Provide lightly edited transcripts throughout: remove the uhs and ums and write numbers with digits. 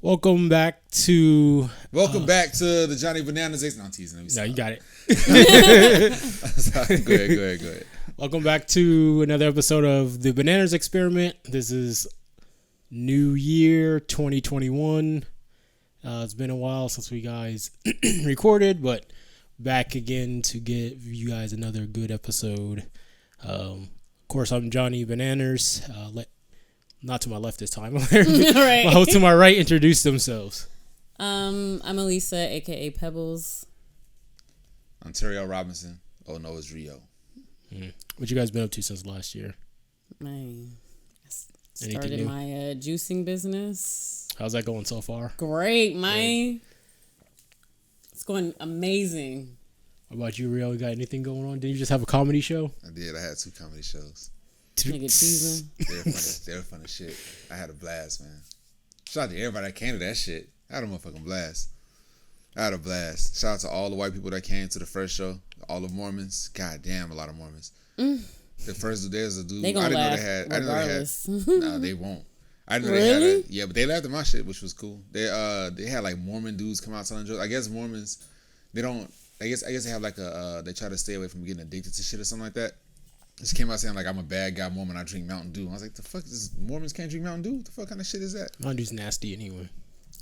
Welcome back to the Johnnie Bananerrz. No, I'm teasing. No, you got it. Go ahead. Welcome back to another episode of the Bananerrz Experiment. This is New Year 2021. It's been a while since we guys recorded, but back again to give you guys another good episode. Of course, I'm Johnnie Bananerrz. Not to my left this time. Right. My host to my right introduce themselves. I'm Elisa, aka Pebblez. Anterrio Robinson. Oh no, it's Rio. What you guys been up to since last year? I started Anything new? my juicing business. How's that going so far? Great, it's going amazing. What about you, Rio? You got anything going on? Did you just have a comedy show? I did. I had 2 comedy shows. Nigga teasing. They were funny shit. I had a blast, man. Shout out to everybody that came to that shit. I had a motherfucking blast. Shout out to all the white people that came to the first show. All the Mormons. God damn, a lot of Mormons. The first day was a dude. They gonna laugh regardless. Nah, they won't. I didn't know Really? they had it. Yeah, but they laughed at my shit, which was cool. They had like Mormon dudes come out telling jokes. I guess Mormons, they don't. I guess they have like they try to stay away from getting addicted to shit or something like that. Just came out saying like I'm a bad guy Mormon. I drink Mountain Dew. I was like, the fuck is Mormons can't drink Mountain Dew? What the fuck kind of shit is that? Mountain Dew's nasty anyway.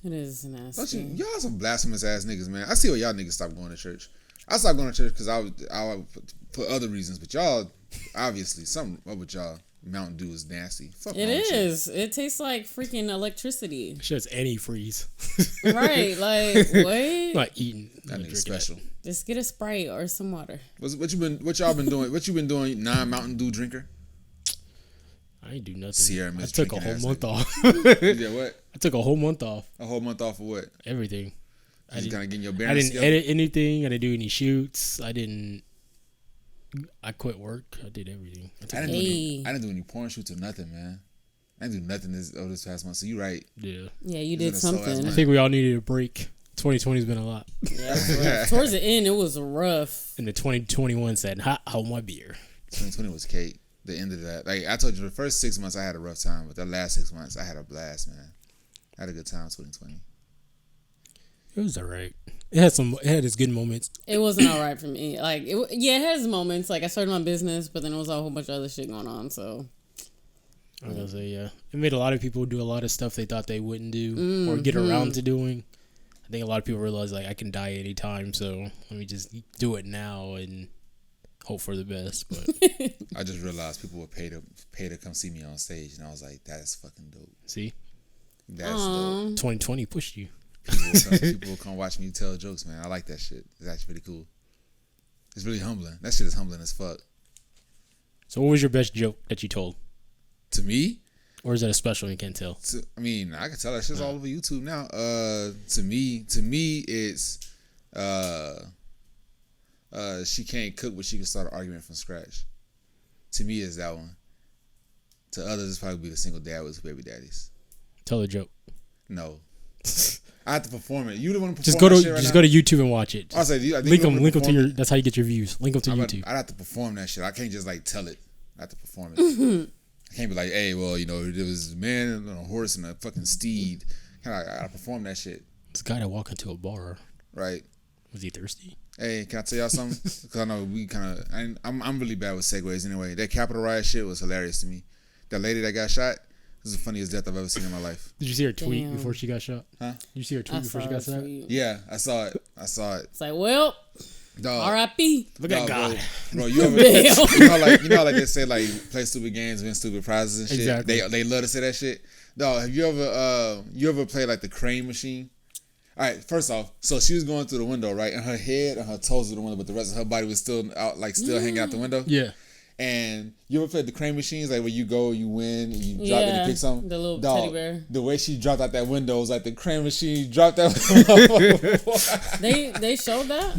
It is nasty. Y'all some blasphemous ass niggas, man. I see why y'all niggas stop going to church. I stopped going to church because I would put other reasons, but y'all obviously something up with y'all. Mountain Dew is nasty. Fuck It is. It tastes like freaking electricity. Shit's antifreeze. Right? Like what? I'm not eating. That nigga special. Just get a Sprite or some water. What y'all been doing? What you been doing? Non-Mountain Dew drinker. I ain't do nothing. Sierra I Mist took a drinking whole ass month off. Yeah, what? I took a whole month off. A whole month off of what? Everything. Just kind of getting your I bearings didn't together? edit anything. I didn't do any shoots. I quit work. I did everything. I didn't do any porn shoots or nothing, man. I didn't do nothing this past month. So you right. Yeah. Yeah, you did something. I think we all needed a break. 2020's been a lot. Yeah, towards the end, it was rough. And the 2021 said, hold my beer. 2020 was cake. The end of that. Like I told you, the first 6 months I had a rough time, but the last 6 months I had a blast, man. I had a good time 2020. It was alright. It had its good moments. It wasn't all right for me. Like, it had its moments. Like, I started my business, but then it was a whole bunch of other shit going on. So, I was gonna say, yeah, it made a lot of people do a lot of stuff they thought they wouldn't do or get around to doing. I think a lot of people realize like I can die anytime, so let me just do it now and hope for the best. But I just realized people would pay to come see me on stage, and I was like, that's fucking dope. See, that's dope. 2020 pushed you. People will come watch me tell jokes, man. I like that shit. It's actually pretty cool. It's really humbling. That shit is humbling as fuck. So, what was your best joke that you told? To me? Or is that a special you can't tell? I mean, I can tell that shit's all over YouTube now. To me, it's she can't cook, but she can start an argument from scratch. To me, is that one. To others, it's probably be the single dad with his baby daddies. Tell a joke. No. I have to perform it. You the one to perform just go to that shit right just now? go to YouTube and watch it. I say, link them to your. That's how you get your views. Link them to YouTube. I'd have to perform that shit. I can't just like tell it. I have to perform it. I can't be like, hey, well, you know, there was a man on a horse and a fucking steed. I gotta perform that shit. This guy that walked into a bar. Right. Was he thirsty? Hey, can I tell y'all something? Because I know we kind of. I'm really bad with segues anyway. That Capitol riot shit was hilarious to me. That lady that got shot. This is the funniest death I've ever seen in my life. Did you see her tweet before she got shot? Huh? Did you see her tweet before she got shot? Yeah, I saw it. It's like, well, R.I.P. Look at God. Bro, you ever, you know, like they say, like play stupid games, win stupid prizes and shit. Exactly. They love to say that shit. Dog, have you ever played like the crane machine? All right, first off, so she was going through the window, right, and her head and her toes were the window, but the rest of her body was still out, like still hanging out the window. Yeah. And you ever played the crane machines, like where you go, you win, and you drop and you pick something? The little teddy bear. The way she dropped out that window was like the crane machine dropped out. They showed that?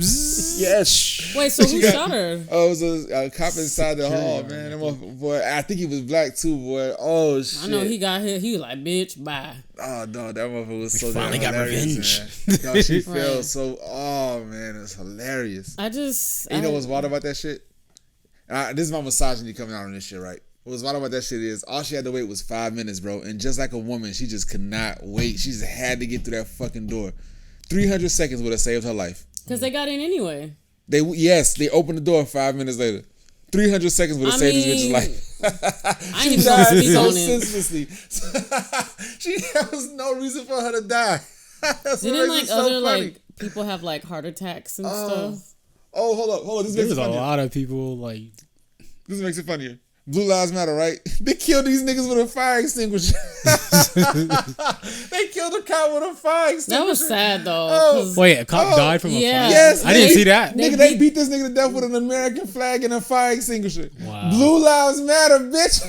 Yes. Wait, so who shot her? Oh, it was a cop inside the hall, man. That motherfucker, boy, I think he was black too, boy. Oh, shit. I know he got hit. He was like, bitch, bye. Oh, no, that motherfucker was so finally got revenge. Man. No, she felt so, oh, man, it was hilarious. And you know what's wild about that shit? This is my misogyny coming out on this shit, right? What's wild about that shit is all she had to wait was 5 minutes, bro. And just like a woman, she just could not wait. She just had to get through that fucking door. 300 seconds would have saved her life. Because they got in anyway. They opened the door 5 minutes later. 300 seconds would have saved this bitch's life. I ain't even gonna speak on it. Senselessly. There was no reason for her to die. Didn't like so other funny. Like people have like heart attacks and stuff? Oh, hold up. This There's makes it a funnier. lot of people like. This makes it funnier. Blue Lives Matter, right? They killed these niggas with a fire extinguisher. They killed a cop with a fire extinguisher. That was sad though. Wait, a cop died from a fire? Yes, I didn't see that. Nigga, they beat this nigga to death with an American flag and a fire extinguisher. Wow. Blue Lives Matter, bitch.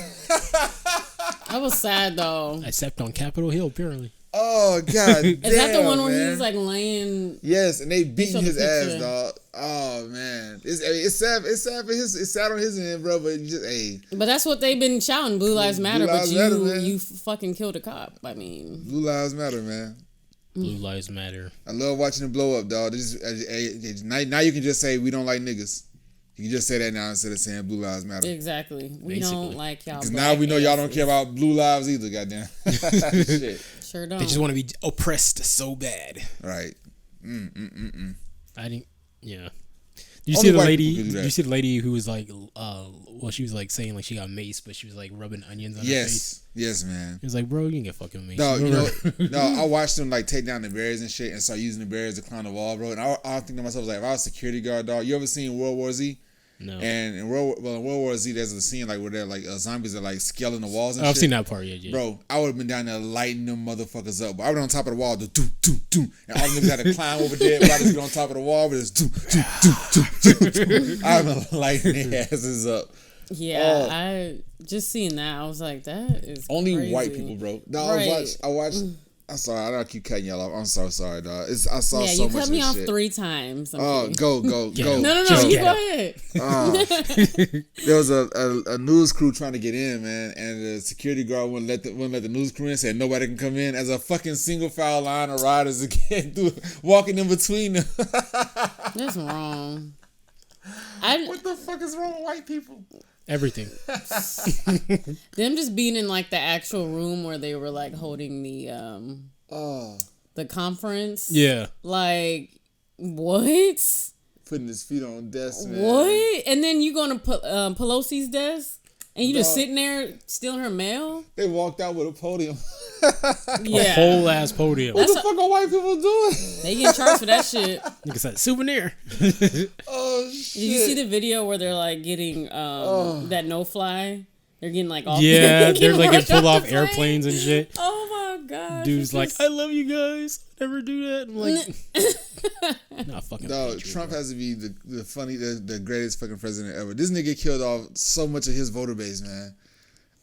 That was sad though. Except on Capitol Hill, apparently. Oh god. Is that the one man. where he's like laying? Yes, and they beating his ass, dog. Oh man, it's sad. It's sad for his. It's sad on his end, bro. But you just But that's what they've been shouting. Blue Lives Matter. Blue Lives but Matter, you fucking killed a cop. I mean, Blue Lives Matter, man. Blue Lives Matter. I love watching it blow up, dog. Now you can just say we don't like niggas. You can just say that now instead of saying Blue Lives Matter. Exactly. We don't like y'all. Because now we know y'all don't care about blue lives either. Goddamn. Shit. Sure don't. They just want to be oppressed so bad. Right. I didn't. Yeah. Did you see the lady? Did you see the lady who was like, well, she was like saying like she got maced, but she was like rubbing onions on her face. Yes, man. It was like, bro, you can get fucking maced. No, I watched them like take down the barriers and shit and start using the barriers to climb the wall, bro. And I think to myself, like, if I was a security guard, dog, you ever seen World War Z? No. And in World War Z, there's a scene like where they're like zombies are like scaling the walls and shit. I've seen that part, yeah. Bro, I would have been down there lighting them motherfuckers up. But I would on top of the wall, do do do do, and all the niggas had to climb over there. But I just get on top of the wall, but it's do do do do do. I've been lighting their asses up. Yeah, I just seen that. I was like, that is only crazy. white people, bro. No, I watched. I'm sorry, I don't keep cutting y'all off. I'm so sorry, dog. I saw so much of this shit. Yeah, you cut me off 3 times. Go. No, you go ahead. There was a news crew trying to get in, man, and the security guard wouldn't let the news crew in. Said nobody can come in. As a fucking single file line of riders again, walking in between them. That's wrong. What the fuck is wrong with white people? Everything. Them just being in like the actual room where they were like holding the conference. Yeah. Like what? Putting his feet on desk, man. What? And then you going to Pelosi's desk and you just sitting there stealing her mail? They walked out with a podium. A whole ass podium. What the fuck are white people doing? They get charged for that shit. Nigga said souvenir. Oh shit! Did you see the video where they're like getting that no fly? They're getting like off. Yeah, they're like getting pulled off airplanes and shit. Oh my god! Dude's like, I love you guys. Never do that. I'm like, nah, fucking. No, Trump has to be the greatest fucking president ever. This nigga killed off so much of his voter base, man.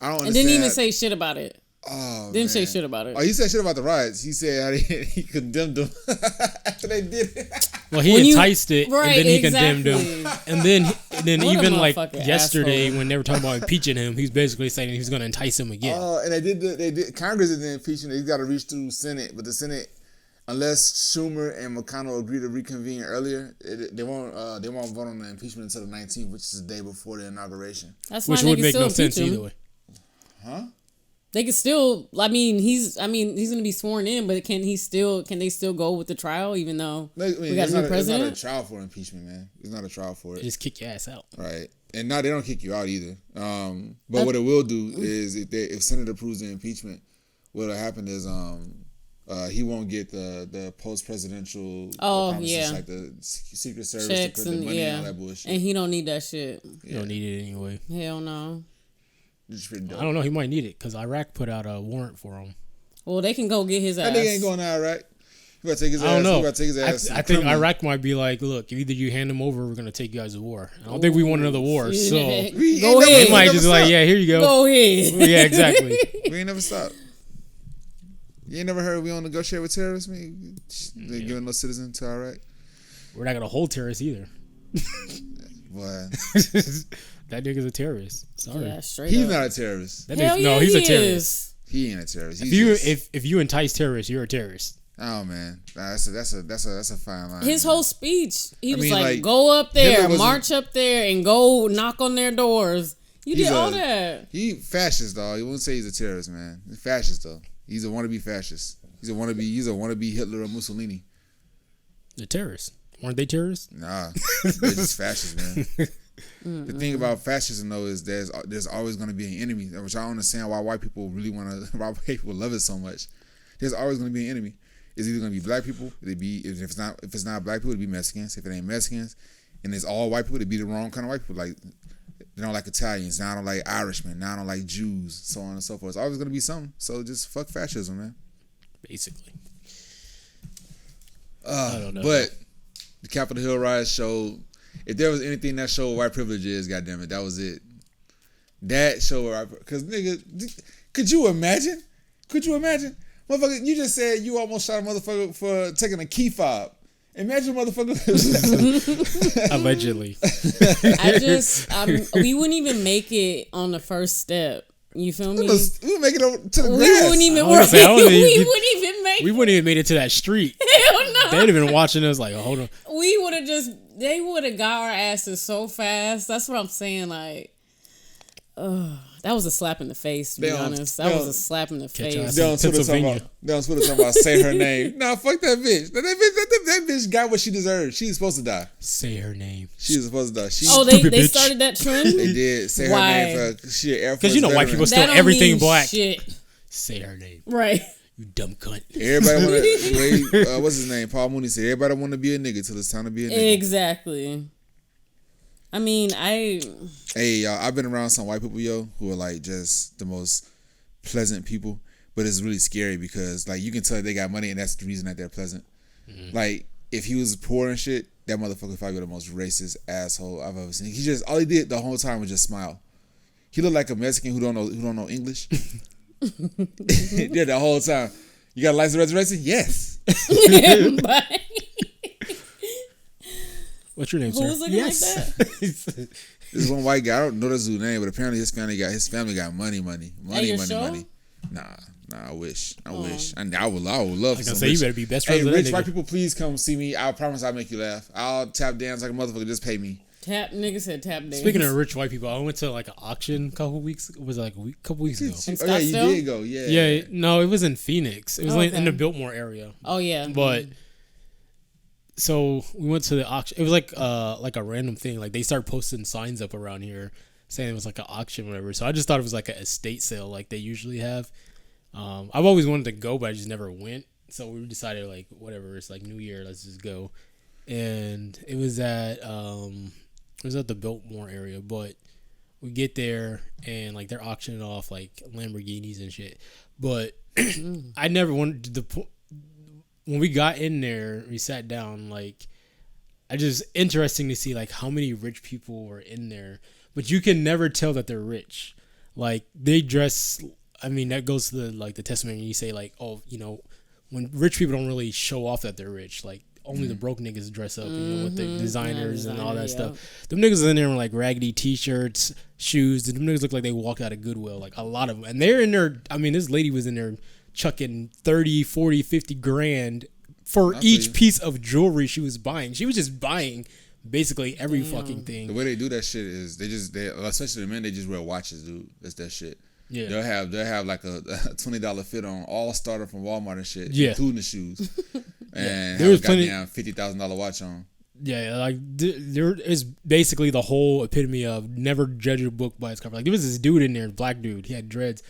I don't understand. And didn't even say shit about it. Oh, didn't say shit about it. Oh, he said shit about the riots. He said how he condemned them after they did it. Well, he enticed it, and then he condemned him. And then even like yesterday, asshole. When they were talking about impeaching him, he was basically saying he was going to entice him again. Oh, and they did. Congress did the impeachment. They got to reach through Senate, but the Senate, unless Schumer and McConnell agree to reconvene earlier, they won't vote on the impeachment until the 19th, which is the day before the inauguration. That's which would make no sense either way. Huh? They could still. He's going to be sworn in, but can they still go with the trial even though we got a new president? It's not a trial for impeachment, man. It's not a trial for it. Just kick your ass out. Right. And no, they don't kick you out either. But what it will do is if Senate approves the impeachment, what'll happen is he won't get the post-presidential promises, like the Secret Service checks to put the money and all that bullshit. And he don't need that shit. You don't need it anyway. Hell no. I don't know. He might need it because Iraq put out a warrant for him. Well, they can go get his ass. That nigga ain't going to Iraq. He about to take his ass. I don't know. He about to take his ass. I think Iraq might be like, look, either you hand him over, we're gonna take you guys to war. I don't think we want another war, so go ahead. They might just like, yeah, here you go. Go ahead. Yeah, exactly. We ain't never stop. You ain't never heard we don't negotiate with terrorists, man? They giving no citizen to Iraq. We're not gonna hold terrorists either. What? That nigga's a terrorist. Sorry. Yeah, straight He's up. not a terrorist. He's a terrorist. He ain't a terrorist. If you entice terrorists, you're a terrorist. Oh man, that's a fine line. His man. whole speech, he was like go up there, Hitler march up there, and go knock on their doors. You did all that. He fascist, dog. You wouldn't say he's a terrorist, man. He's fascist, though. He's a wannabe fascist. He's a wannabe Hitler or Mussolini. The terrorists. Weren't they terrorists? Nah. They're just fascists, man. The thing about fascism, though, is there's always going to be an enemy, which I don't understand why white people really why white people love it so much. There's always going to be an enemy. It's either going to be black people. If it's not black people, it'd be Mexicans. If it ain't Mexicans, and it's all white people, it'd be the wrong kind of white people. Like, they don't like Italians. Now I don't like Irishmen. Now I don't like Jews. So on and so forth. It's always going to be something. So just fuck fascism, man. Basically. I don't know. But the Capitol Hill riots showed, if there was anything that showed white privilege is, goddamn it, that was it. That showed because nigga, could you imagine? Motherfucker, you just said you almost shot a motherfucker for taking a key fob. Imagine motherfucker. Allegedly. We wouldn't even make it on the first step. You feel me? We would make it over to the grass. We wouldn't even We wouldn't even made it to that street. Hell no. They'd have been watching us like, hold on. They would have got our asses so fast. That's what I'm saying. Like, that was a slap in the face, to be honest. That was a slap in the face. They on Twitter talking about say her name. Nah, fuck that bitch. That bitch got what she deserved. She's supposed to die. Say her name. She was supposed to they die. bitch. Started that trend? They did. Say her name. She an Air Force because you know white people still everything black. Shit. Say her name. Right. You dumb cunt. Everybody want to, what's his name? Paul Mooney said, everybody want to be a nigga till it's time to be a nigga. Exactly. I mean, Hey, y'all, I've been around some white people, yo, who are like just the most pleasant people, but it's really scary because like you can tell they got money and that's the reason that they're pleasant. Mm-hmm. Like if he was poor and shit, that motherfucker probably be the most racist asshole I've ever seen. All he did the whole time was just smile. He looked like a Mexican who don't know English. Yeah, the whole time. You got a license reservation? Yes. What's your name, sir? Who's looking like that? This one white guy. I don't know his name, but apparently his family got money. Nah, I wish. I would love. Like I say, you better be best friends with rich that white nigga. people, please come see me. I promise I'll make you laugh. I'll tap dance like a motherfucker. Just pay me. Nigga said tap dance. Speaking of rich white people, I went to like an auction a couple weeks ago. Oh yeah, you did go. Yeah. No, it was in Phoenix. It was like in the Biltmore area. Oh yeah. But so we went to the auction. It was like a random thing. Like they started posting signs up around here saying it was like an auction or whatever. So I just thought it was like an estate sale like they usually have. I've always wanted to go, but I just never went. So we decided like whatever. It's like New Year. Let's just go. And it was at the Biltmore area, but we get there and like they're auctioning off like Lamborghinis and shit. But I never wanted to. When we got in there, we sat down. Like, I just interesting to see like how many rich people were in there, but you can never tell that they're rich. Like they dress. I mean, that goes to the testimony. You say like, oh, you know, when rich people don't really show off that they're rich, like. Only the broke niggas dress up, you know, with the designers and all that stuff. Them niggas in there with like raggedy t-shirts, shoes. Them niggas look like they walked out of Goodwill, like a lot of them. And they're in there. I mean, this lady was in there chucking 30, 40, 50 grand for each piece of jewelry she was buying. She was just buying basically every fucking thing. The way they do that shit is they especially the men, they just wear watches, dude. That's that shit. Yeah, they'll have like a $20 fit on all starter from Walmart and shit, including the shoes, and there was plenty $50,000 watch on. Yeah, like there is basically the whole epitome of never judge a book by its cover. Like there was this dude in there, black dude, he had dreads,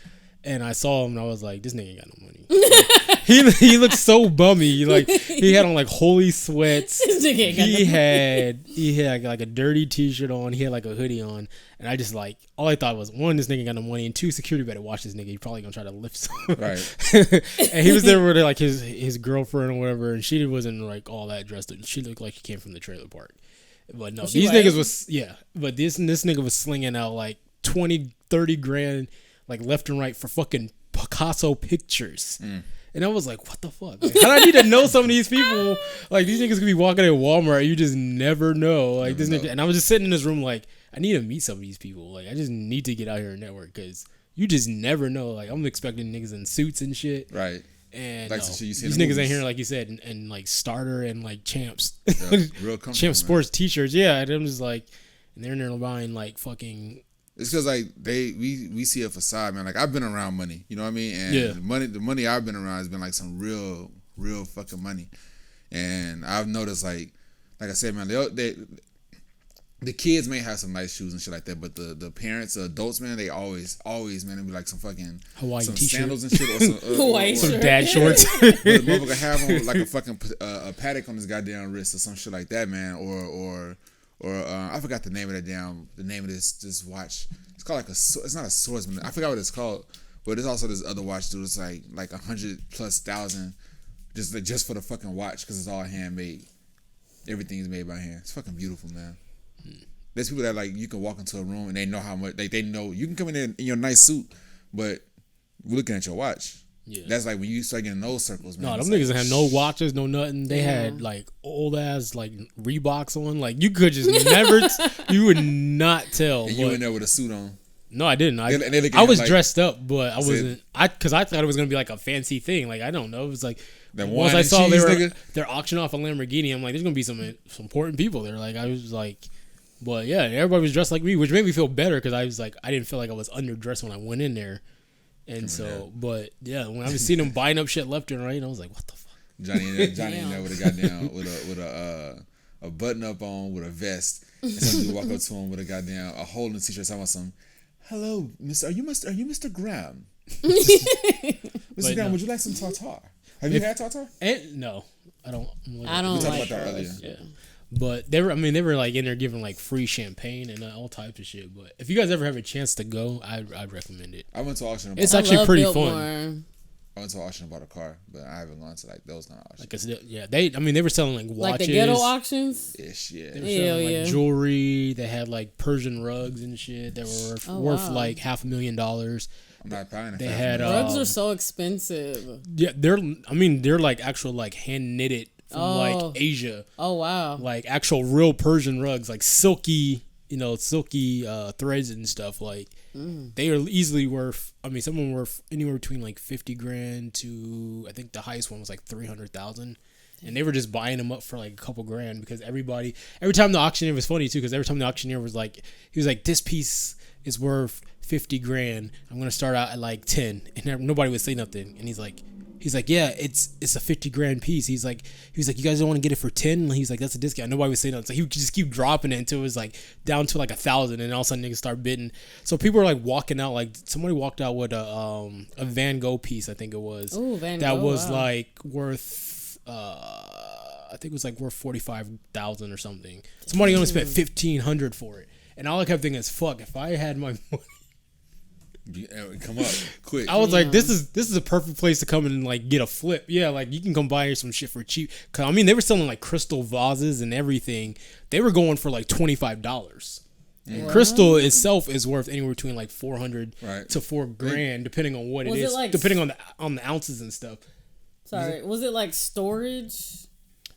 and I saw him and I was like, this nigga ain't got no money. Like, he looked so bummy. Like he had on like holy sweats. He had like a dirty t-shirt on. He had like a hoodie on. And I just like, all I thought was, one, this nigga got no money, and two, security better watch this nigga. He's probably gonna try to lift something. Right. And he was there with like his girlfriend or whatever, and she wasn't like all that dressed up. She looked like she came from the trailer park. But no, these niggas was, but this nigga was slinging out like 20, 30 grand, like left and right for fucking Picasso pictures. And I was like, what the fuck? Like, how do I need to know some of these people? Like, these niggas could be walking in Walmart. You just never know. Like, this nigga. And I was just sitting in this room like, I need to meet some of these people. Like, I just need to get out here and network because you just never know. Like, I'm expecting niggas in suits and shit. Right. And like these niggas in here, like you said, and like starter and like champs. Yeah, real comfortable, Champ sports t-shirts. Yeah. And I'm just like, and they're in there buying like fucking It's because like we see a facade, man. Like I've been around money, you know what I mean? And the money I've been around has been like some real fucking money. And I've noticed like I said, man, the kids may have some nice shoes and shit like that, but the parents, the adults, man, they always, man, it'd be like some fucking Hawaii some t-shirt. sandals and shit, or some dad shorts. But the motherfucker have on like a fucking a paddock on his goddamn wrist or some shit like that, man. Or I forgot the name of this watch. It's called like it's not a swordsman. I forgot what it's called, but there's also this other watch, dude. It's like 100,000+ just for the fucking watch because it's all handmade. Everything's made by hand. It's fucking beautiful, man. There's people that like you can walk into a room and they know how much they know you can come in your nice suit, but we're looking at your watch. Yeah, that's like when you start getting those circles, man. No, them niggas had no watches, no nothing. They had like old ass like Reeboks on. Like you could just never, you would not tell. And you in there with a suit on. No, I didn't. I was like, dressed up, but I wasn't. Because I thought it was gonna be like a fancy thing. Like I don't know. It was like once I saw they're auctioning off a Lamborghini, I'm like, there's gonna be some important people there. Like I was like, but yeah, everybody was dressed like me, which made me feel better because I was like, I didn't feel like I was underdressed when I went in there. And so, but yeah, when I was seeing them buying up shit left and right, I was like, what the fuck? Johnny in there would have got down with a button up on with a vest. And some dude walk up to him with a hole in the t-shirt talking about some, hello, Mr. Are you Mr. Graham? Mr. Graham, would you like some tartar? Have you had tartar? No, I don't. I don't we talked like about that earlier. Yeah. But they were like in there giving like free champagne and all types of shit. But if you guys ever have a chance to go, I'd recommend it. I went to auction. It's actually pretty fun. I went to auction and bought a car, but I haven't gone to like those kind of auctions. Like they were selling like watches, like the ghetto auctions. Ish, yeah. They were selling like jewelry. They had like Persian rugs and shit that were worth like $500,000. I'm not buying it. They had rugs are so expensive. Yeah, they're like actual like hand knitted. From like Asia. Oh wow. Like actual real Persian rugs, like silky threads and stuff. Like they are easily worth. I mean, some of them were anywhere between like $50,000 to I think the highest one was like $300,000, and they were just buying them up for like a couple grand because every time the auctioneer was funny too because every time the auctioneer was like he was like this piece is worth $50,000. I'm gonna start out at like 10, and nobody would say nothing, and he's like, yeah, it's a $50,000 piece. He was like, you guys don't want to get it for 10? He's like, that's a discount. Nobody was saying nothing. So he would just keep dropping it until it was like down to like 1,000, and all of a sudden niggas start bidding. So people were like walking out. Like somebody walked out with a Van Gogh piece, I think it was. Ooh, Van Gogh. That was like worth I think it was like worth $45,000 or something. Somebody only spent $1,500 for it, and all I kept thinking is, fuck, if I had my money. Come up quick. I was like, this is a perfect place to come and like get a flip. Yeah, like you can come buy some shit for cheap. Cause I mean, they were selling like crystal vases and everything. They were going for like $25. And crystal itself is worth anywhere between like $400 to $4,000, depending on what it is, like, depending on the ounces and stuff. Sorry, was it like storage?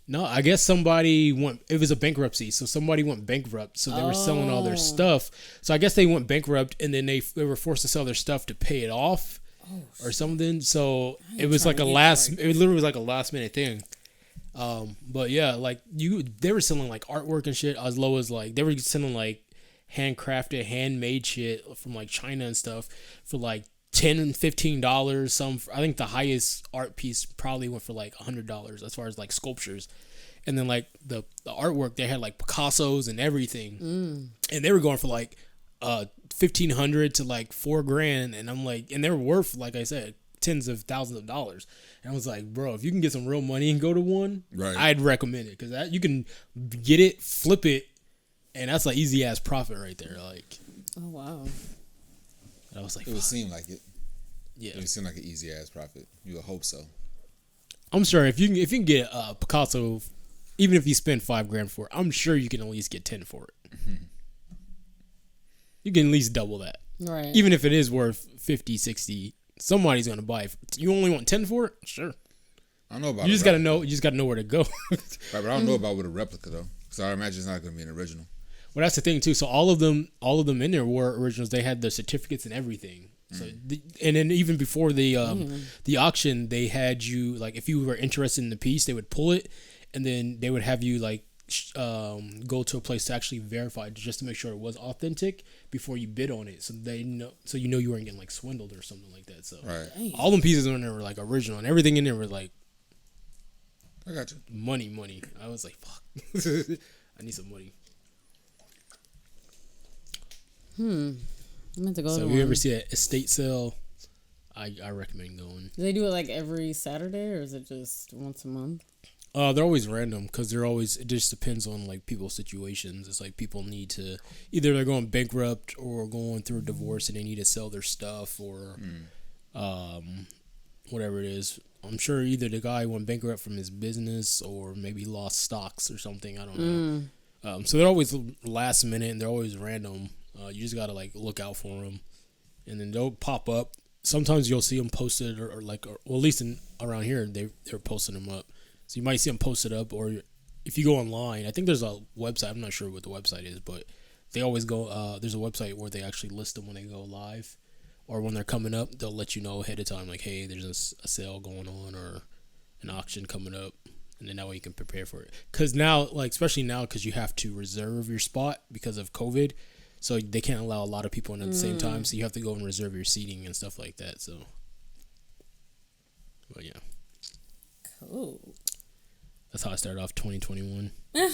No, I guess it was a bankruptcy, so somebody went bankrupt, so they were selling all their stuff. So I guess they went bankrupt, and then they were forced to sell their stuff to pay it off or something. So it was like it literally was like a last minute thing. But yeah, like they were selling like artwork and shit as low as like they were selling like handcrafted, handmade shit from like China and stuff for like $10 and $15. I think the highest art piece probably went for like $100 as far as like sculptures, and then like the artwork they had like Picassos and everything, and they were going for like $1,500 to like $4,000, and I'm like, and they were worth, like I said, tens of thousands of dollars. And I was like, bro, if you can get some real money and go to one, I'd recommend it because you can get it, flip it, and that's like easy ass profit right there. Like, oh wow. I was like, it would seem like it. Yeah, it would seem like an easy ass profit. You would hope so. I'm sure if you can get a Picasso, even if you spend $5,000 for it, I'm sure you can at least get 10 for it. Mm-hmm. You can at least double that, right? Even if it is worth 50, 60, somebody's gonna buy it. You only want 10 for it, sure. I don't know about. You just gotta know. You just gotta know where to go. Right, but I don't know about with a replica though, because I imagine it's not gonna be an original. Well, that's the thing too. So all of them in there were originals. They had the certificates and everything. So, and then even before the auction, they had you like if you were interested in the piece, they would pull it, and then they would have you like go to a place to actually verify just to make sure it was authentic before you bid on it, so they know, so you know you weren't getting like swindled or something like that. So Right. all them pieces in there were like original, and everything in there were like, I got you. money. I was like, fuck, I need some money. I meant to go. So to if you one. ever see an estate sale, I recommend going. Do they do it like every Saturday, or is it just once a month? They're always random because they're always, it just depends on like people's situations. It's like people need to, either they're going bankrupt or going through a divorce and they need to sell their stuff, or whatever it is. I'm sure either the guy went bankrupt from his business or maybe lost stocks or something. I don't know. So they're always last minute and they're always random. You just gotta like look out for them, and then they'll pop up. Sometimes you'll see them posted, or like, or, well, at least around here they're posting them up. So you might see them posted up, or if you go online, I think there's a website. I'm not sure what the website is, but they always go. There's a website where they actually list them when they go live, or when they're coming up. They'll let you know ahead of time, like, hey, there's a sale going on or an auction coming up, and then that way you can prepare for it. Because now, like, especially now, because you have to reserve your spot because of COVID, so they can't allow a lot of people in at the same time. So you have to go and reserve your seating and stuff like that. So, but yeah. Cool. That's how I started off 2021. I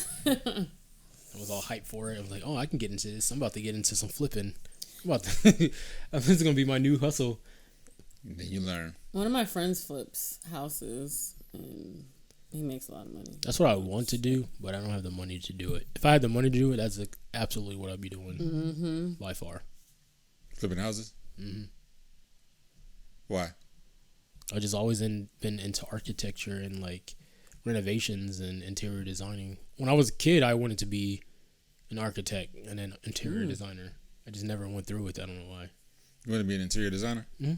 was all hyped for it. I was like, oh, I can get into this. I'm about to get into some flipping. This is going to be my new hustle. And then you learn. One of my friends flips houses, and he makes a lot of money. That's what I want to do, but I don't have the money to do it. If I had the money to do it, that's like absolutely what I'd be doing by far. Flipping houses? Mm-hmm. Why? I've just always been into architecture and like renovations and interior designing. When I was a kid, I wanted to be an architect and an interior designer. I just never went through with it. I don't know why. You want to be an interior designer? Mm-hmm.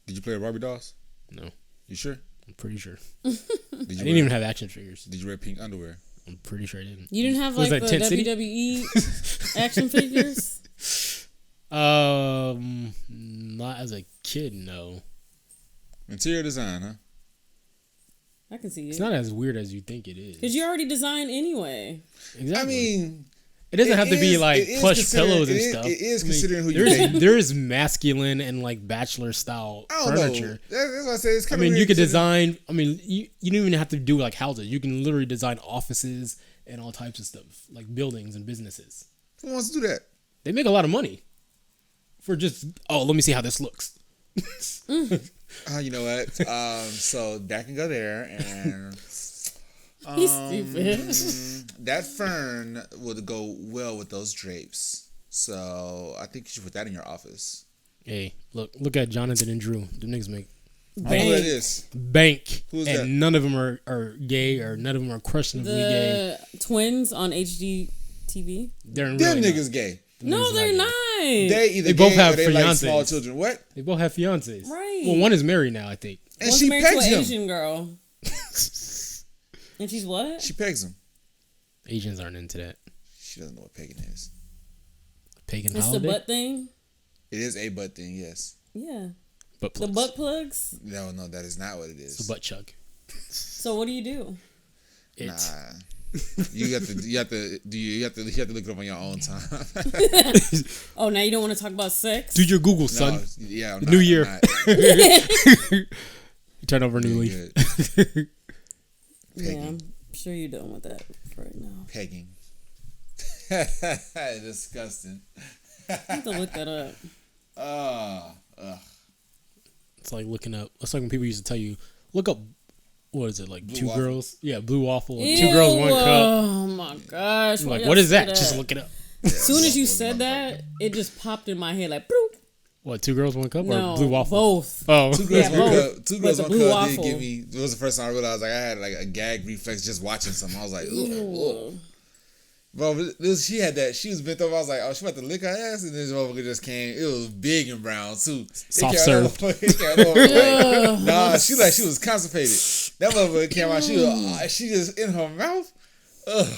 Did you play with Barbie dolls? No. You sure? I'm pretty sure. I didn't even have action figures. Did you wear pink underwear? I'm pretty sure I didn't. You didn't have like the WWE action figures? Not as a kid, no. Interior design, huh? I can see it. It's not as weird as you think it is. Because you already designed anyway. Exactly. I mean, it doesn't have to be like plush pillows and stuff. It is considering who you're dating. There's masculine and like bachelor style furniture. That's what I say. It's kind I of mean, you could design. I mean, you don't even have to do like houses. You can literally design offices and all types of stuff, like buildings and businesses. Who wants to do that? They make a lot of money for just, oh, let me see how this looks. You know what? So that can go there, and He's stupid. that fern would go well with those drapes. So I think you should put that in your office. Hey, look at Jonathan and Drew. The niggas make I know who that is. bank, Who's and that? none of them are gay, or none of them are questionably gay. The twins on HGTV. They're Them really niggas gay. No, they're not. They either They both gay have or they like fiancés. small children. What? They both have fiancés. Right. Well, one is married now, I think. And One's she married to pegs an him. Asian girl. And she's what? She pegs him. Asians aren't into that. She doesn't know what pegging is. Pagan It's holiday. the butt thing? It is a butt thing, yes. Yeah. Butt The plugs. butt plugs? No, that is not what it is. It's a butt chug. So what do you do? It's Nah. You have to look it up on your own time. Oh, now you don't want to talk about sex? do your Google, son. No, yeah, New year. I'm not. You turn over a new Doing leaf. good. Yeah, I'm sure you're done with that for right now. Pegging. Disgusting. I have to look that up. Ugh. It's like looking up. It's like when people used to tell you, look up. What is it, like Blue two waffle. girls? Yeah, blue waffle. Ew, Two girls, one cup. Oh my gosh! I'm why like, y'all what is say that? Just look it up. As soon as you waffle said is that, it just popped in my head like, bloop. What, two girls, one cup, No, or blue waffle? both. Oh, Two girls, Yeah, one both. cup. Two But girls, the one blue cup did waffle. give me. It was the first time I realized like I had like a gag reflex just watching something. I was like, ugh. Ew. Bro, she had that. She was bent over. I was like, oh, she about to lick her ass, and this motherfucker just came. It was big and brown too. Soft serve. Nah, she was constipated. That motherfucker came out. She just in her mouth. Ugh.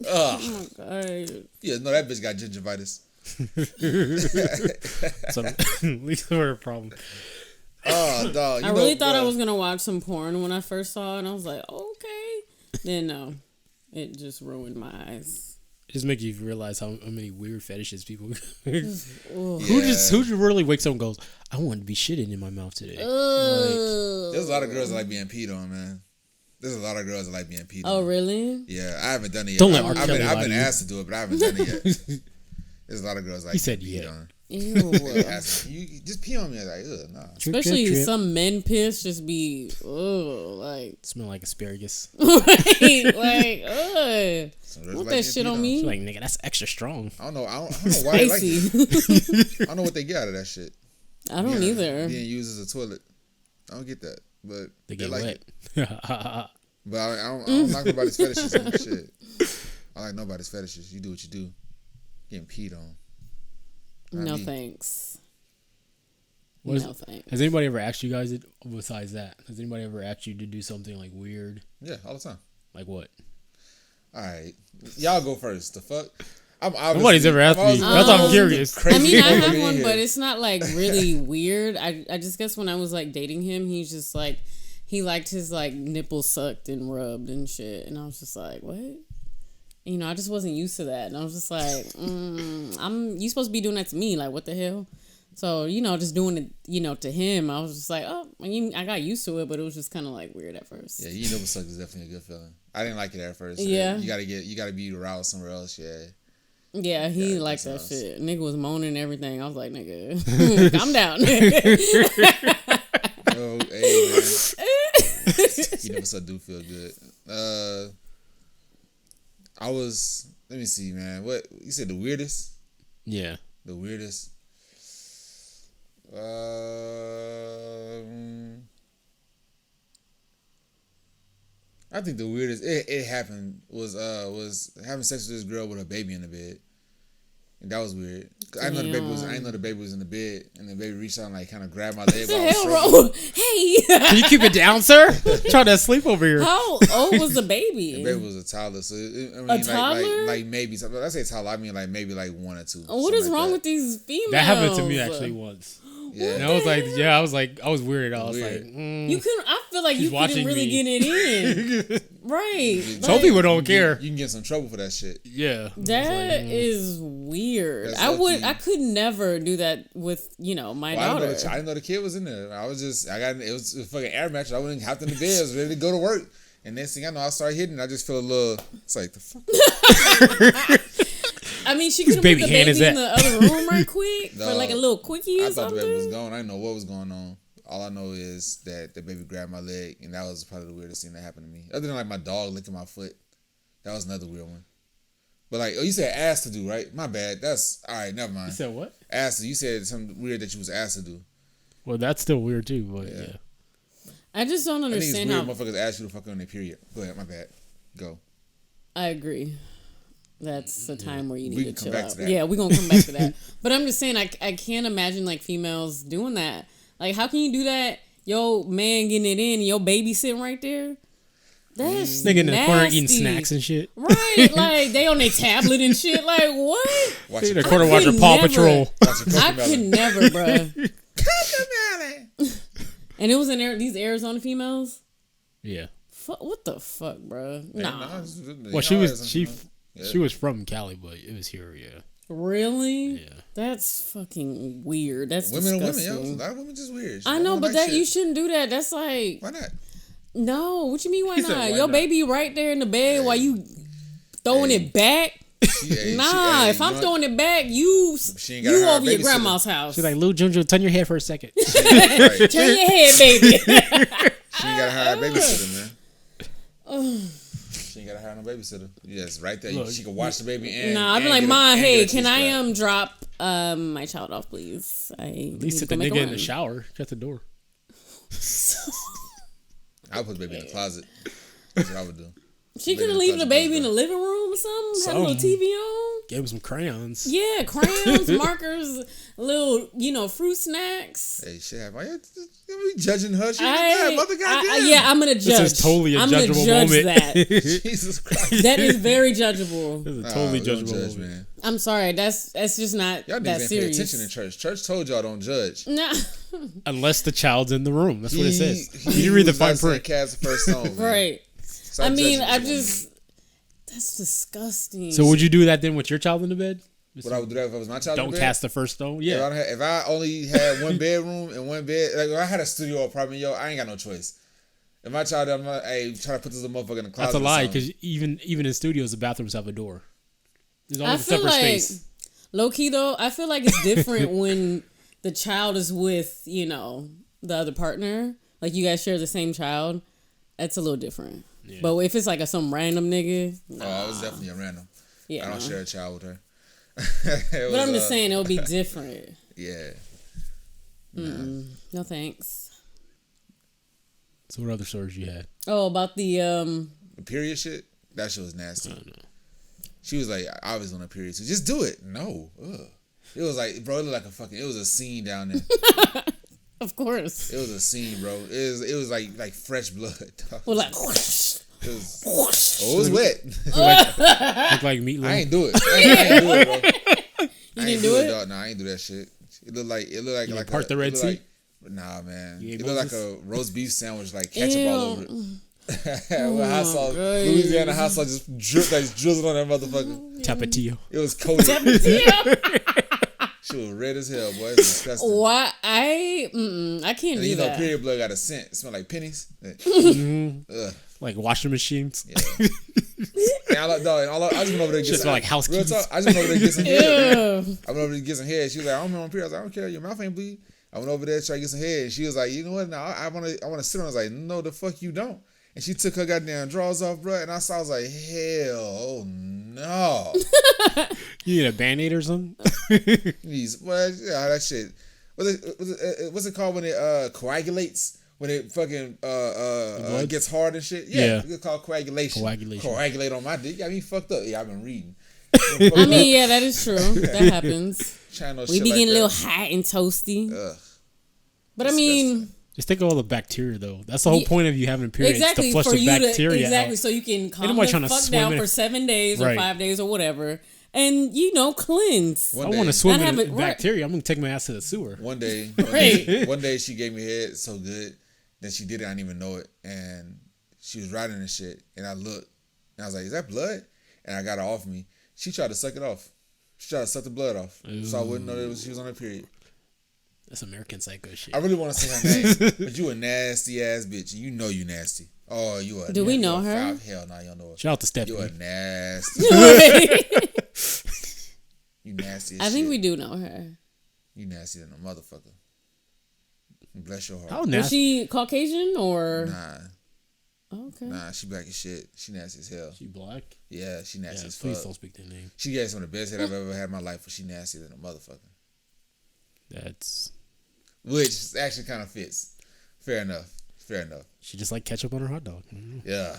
Oh my god! Yeah, no, that bitch got gingivitis. so at least we're a problem. Oh, dog. I really thought I was gonna watch some porn when I first saw it, and I was like, okay. Then no. It just ruined my eyes. It just make you realize how many weird fetishes people. Ugh. Who really wakes up and goes, I want to be shitting in my mouth today. Like, there's a lot of girls that like being peed on, man. There's a lot of girls that like being peed on. Oh, really? Yeah, I haven't done it yet. Don't let R. Kelly I've lie been to you. asked to do it, but I haven't done it yet. There's a lot of girls like He said peed yeah. on. Ew. They ask me, you just pee on me. I'm like, ugh, nah. Especially Trip. some men piss just be, like, Smell like asparagus. like, ugh. Some girls Want like that being shit peed on me? She's like, nigga, that's extra strong. I don't know why they like it. Spicy. I don't know what they get out of that shit. I don't either. Being used as a toilet. I don't get that, but They they get like wet. it. But I don't like nobody's fetishes and shit. I like nobody's fetishes. You do what you do. Getting peed on. No thanks. What No thanks. Has anybody ever asked you guys, besides that, has anybody ever asked you to do something like weird? Yeah, all the time. Like what? All right, y'all go first. The fuck? Nobody's ever asked me. That's why I'm curious. I mean, I have crazy one, here. but it's not like really weird. I just guess when I was like dating him, he's just like, he liked his like nipples sucked and rubbed and shit. And I was just like, what? You know, I just wasn't used to that. And I was just like, you supposed to be doing that to me. Like, what the hell? So, you know, just doing it, you know, to him, I was just like, oh, I got used to it, but it was just kind of like weird at first. Yeah, you know, suck is definitely a good feeling. I didn't like it at first. Yeah. You gotta be aroused somewhere else. Yeah. Yeah, he Yeah, liked that that's nice. shit. Nigga was moaning and everything. I was like, nigga, calm down. Oh, hey man. You know, suck do feel good. Let me see, man. What you said? The weirdest? Yeah. The weirdest. I think the weirdest it happened was having sex with this girl with a baby in the bed, and that was weird. I didn't know the baby was in the bed, and the baby reached out and like kind of grabbed my leg. The while I was hell stroking. wrong? Hey, Can you keep it down, sir? Trying to sleep over here. how old was the baby? The baby was a toddler, so I mean, A toddler? like maybe something. I say toddler, I mean like maybe like 1 or 2. What is something like wrong that. with these females? That happened to me actually once. Yeah. And I was like, I was weird. I was Weird. like, You couldn't. I feel like She's you couldn't watching really me. get it in, right? some Like, people don't care. You can get some trouble for that shit. Yeah. that is weird. That's I could never do that with my Well, daughter. I didn't know the kid was in there. It was a fucking air mattress. I wouldn't hopped in the bed. I was ready to go to work. And next thing I know, I started hitting. I just feel a little. It's like the fuck. I mean, she could have put baby the hand baby is in that? the other room right quick for No. like a little quickie or I thought the baby was something. gone. I didn't know what was going on. All I know is that the baby grabbed my leg, and that was probably the weirdest thing that happened to me. Other than like my dog licking my foot, that was another weird one. But like, you said asked to do, right? My bad. That's all right. Never mind. You said what? Asked to. You said something weird that you was asked to do. Well, that's still weird too. But Yeah. yeah. I just don't I think it's understand weird how. motherfuckers ask you to fuck on their period. Go ahead. My bad. Go. I agree. That's a time where you We need can to come chill back out. to that. Yeah, we're gonna come back to that. But I'm just saying, I can't imagine like females doing that. Like, how can you do that? Yo, man getting it in, and your baby sitting right there. That's Nigga in the corner eating nasty. snacks and shit. Right, like they on their tablet and shit. Like what? Watch In it. the corner I watching could Paw never. Patrol. Watch it. I could never, bruh. Cocomelon. And it was in these Arizona females. Yeah. What the fuck, bruh? Nah, Well, she was from Cali, but it was here. Yeah. really? Yeah. That's fucking weird. That's Women are disgusting. women, yo. A lot of women just weird. I know, Women but like that shit. you shouldn't do that. That's like Why not? no. What you mean? Why He said, not? why Your not? baby right there in the bed while you throwing it back. Nah, if I'm throwing it back, you She ain't gotta hire a over your babysitter. grandma's house. She's like, Lil Junjo, turn your head for a second. turn your head, baby. She ain't gotta hire a babysitter, man. She ain't gotta hire no babysitter. Yes, right there. Look, She can watch the baby and. Nah, I'd be and like, get a- Ma, and hey, get a can cheese I strap. drop my child off, please? At least sit the nigga in the shower. Shut the door. I would put the baby in the closet. That's what I would do. She Baby in could the leave the closet, baby bro. in the living room or something. Have a little TV on. Gave him some crayons. Yeah, crayons, markers, little, fruit snacks. Hey, shit, why you judging her? She bad, mother, goddamn. Yeah, I'm gonna judge. This is totally a I'm gonna judgeable judge moment. that. Jesus Christ. That is very judgeable. This is a totally we don't judgeable judge, moment. man. I'm sorry. That's just not Y'all that niggas ain't paying attention in serious. church. Church told y'all don't judge. Nah, Unless the child's in the room. That's what it says. You He read the was fine not saying print. Cast the first song, man. right. Stop I mean, judging I this woman. just That's disgusting. So would you do that then with your child in the bed? What I would do that if it was my child. Don't cast the first stone. Yeah. If I only had one bedroom and one bed, like if I had a studio apartment, yo, I ain't got no choice. If my child, I'm like, hey, try to put this motherfucker in the closet. That's a lie, because even in studios, the bathrooms have a door. There's always I a feel separate like, space. low key though, I feel like it's different when the child is with, the other partner. Like you guys share the same child. That's a little different. Yeah. But if it's like some random nigga. Nah. Oh, it was definitely a random. Yeah. I don't share a child with her. But I'm just saying it'll be different. Yeah. Nah. No thanks. So what other stories you had? Oh, about the period shit? That shit was nasty. I don't know. She was like, I was on a period, so just do it. No. Ugh. It was like, bro, it looked like it was a scene down there. Of course. It was a scene, bro. It was like fresh blood. Well, like, it was wet. Look like meatloaf. I ain't do it. I ain't do it, bro. You didn't do it? Dog. No, I ain't do that shit. It looked like part the Red Sea. Nah, man. It looked like a roast beef sandwich, like ketchup all over it. With hot sauce, God. Louisiana hot sauce just drizzled on that motherfucker. Tapatio. It was coated. She was red as hell, boy. It was disgusting. Why? I can't do that. Period blood got a scent. It smelled like pennies. Like washing machines. Yeah. And I just went over there to get some like house keys. Real talk, I just went over there to get some head. I went over there to get some head. She was like, I don't remember period. I was like, I don't care. Your mouth ain't bleed. I went over there to try to get some head. And she was like, you know what? Now I want to sit on. I was like, no, the fuck you don't. And she took her goddamn drawers off, bro. And I was like, hell, oh no. You need a Band-Aid or something? Well, yeah, that shit. What's it called when it coagulates? When it fucking gets hard and shit? Yeah. It's called coagulation. Coagulate on my dick. Got me fucked up. Yeah, I've been reading. I mean, yeah, that is true. That happens. We be getting a little hot and toasty. Ugh. But I mean... Just think of all the bacteria, though. That's the whole point of you having a period. Exactly, to flush the bacteria exactly, out. So you can calm the fuck down for 7 days or 5 days or whatever. And, cleanse. I want to swim in bacteria. I'm going to take my ass to the sewer. One day she gave me head so good. Then she did it. I didn't even know it. And she was riding and shit. And I looked. And I was like, is that blood? And I got her off me. She tried to suck it off. She tried to suck the blood off. Ooh. So I wouldn't know that she was on her period. That's American Psycho shit. I really want to say her name. But you a nasty ass bitch. You know you nasty. Oh, you a Do we know her? Hell no, you don't know her. Shout out to Stephanie. You a nasty. You nasty as I think shit. we do know her. You nasty than a motherfucker. Bless your heart. How nasty? Was she Caucasian or? Nah. Okay. Nah, she black as shit. She nasty as hell. She black? Yeah, she nasty as fuck. Please don't speak their name. She gave some of the best head I've ever had in my life, but she nasty than a motherfucker. Which actually kind of fits. Fair enough. She just like ketchup on her hot dog. Yeah.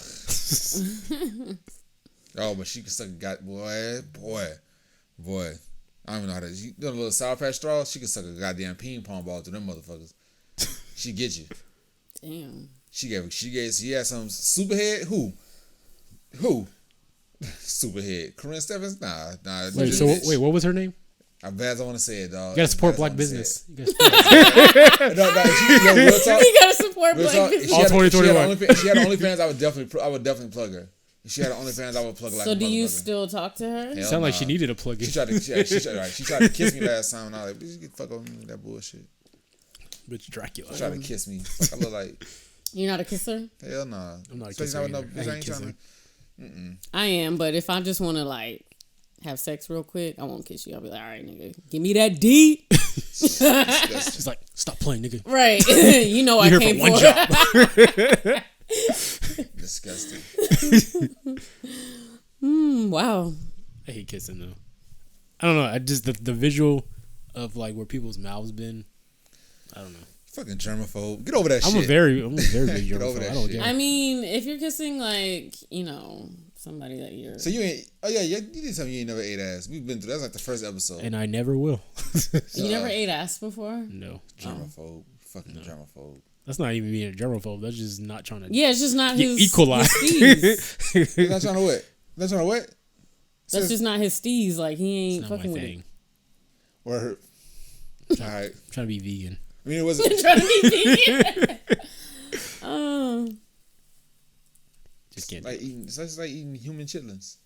Oh, but she can suck a boy. I don't even know how to. You know, a little Sour Patch straw. She can suck a goddamn ping pong ball through them motherfuckers. She get you. Damn. She had some superhead. Who? Superhead. Corinne Stephens? Nah. Wait, what was her name? I'm bad as I want to say it, dog. You gotta support black business. You gotta support black business. All 2021. She had OnlyFans. I would definitely plug her. If she had OnlyFans, I would plug her like a motherfucker. So do you still talk to her? It sounded like she needed a plug in. She tried to kiss me last time, and I was like, bitch, get the fuck over me with that bullshit. Bitch, Dracula. She tried to kiss me. Like, I look like... You're not a kisser? Hell nah. I'm not a kisser either. I ain't kissing. I am, but if I just want to like have sex real quick, I won't kiss you. I'll be like, all right, nigga, give me that D. She's like, stop playing, nigga. Right. You know I came for one job. Disgusting. Wow. I hate kissing though. I don't know. I just the visual of like where people's mouths been. I don't know. Fucking germaphobe. Get over that shit. I'm a very big germaphobe. I don't get it. I mean, if you're kissing like, somebody that you're... So you ain't... Oh yeah, you did tell me you ain't never ate ass. We've been through... That's like the first episode. And I never will. You never ate ass before? No. Germaphobe. Fucking germaphobe. That's not even being a germaphobe. That's just not trying to... Yeah, it's just not his... E. coli. He's not trying to what? Not trying to what? That's just not his steez. Like, he ain't fucking with it. Or her... Alright. I'm trying to be vegan. I mean, it wasn't... trying to be vegan? Just can't. Like eating. It's just like eating human chitlins.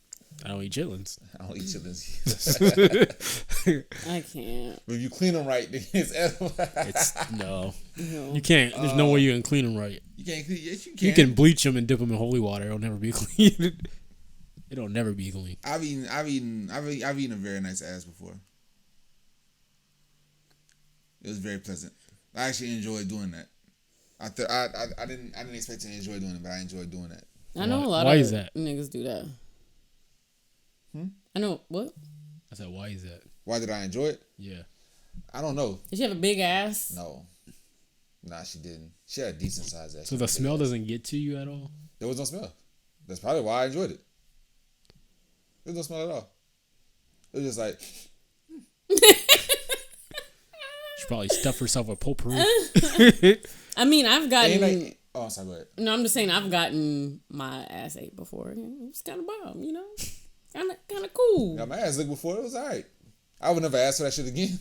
I don't eat chitlins. I don't eat chitlins. I can't. But if you clean them right, then it's edible. No. No. You can't. There's no way you can clean them right. You can't clean. Yes, you can. You can bleach them and dip them in holy water. It'll never be clean. It'll never be clean. I've eaten a very nice ass before. It was very pleasant. I actually enjoyed doing that. I didn't expect to enjoy doing it, but I enjoyed doing that. I know a lot Why of is that? niggas do that. I know what? I said, why is that? Why did I enjoy it? Yeah. I don't know. Did she have a big ass? No. Nah, she didn't. She had a decent size ass. So the smell doesn't get to you at all? There was no smell. That's probably why I enjoyed it. There was no smell at all. It was just like... She probably stuffed herself with potpourri. I mean, I've gotten... Like, oh, sorry, go ahead. No, I'm just saying I've gotten my ass ate before. It was kind of bomb, you know? Kind of cool. Got my ass licked before. It was all right. I would never ask for that shit again.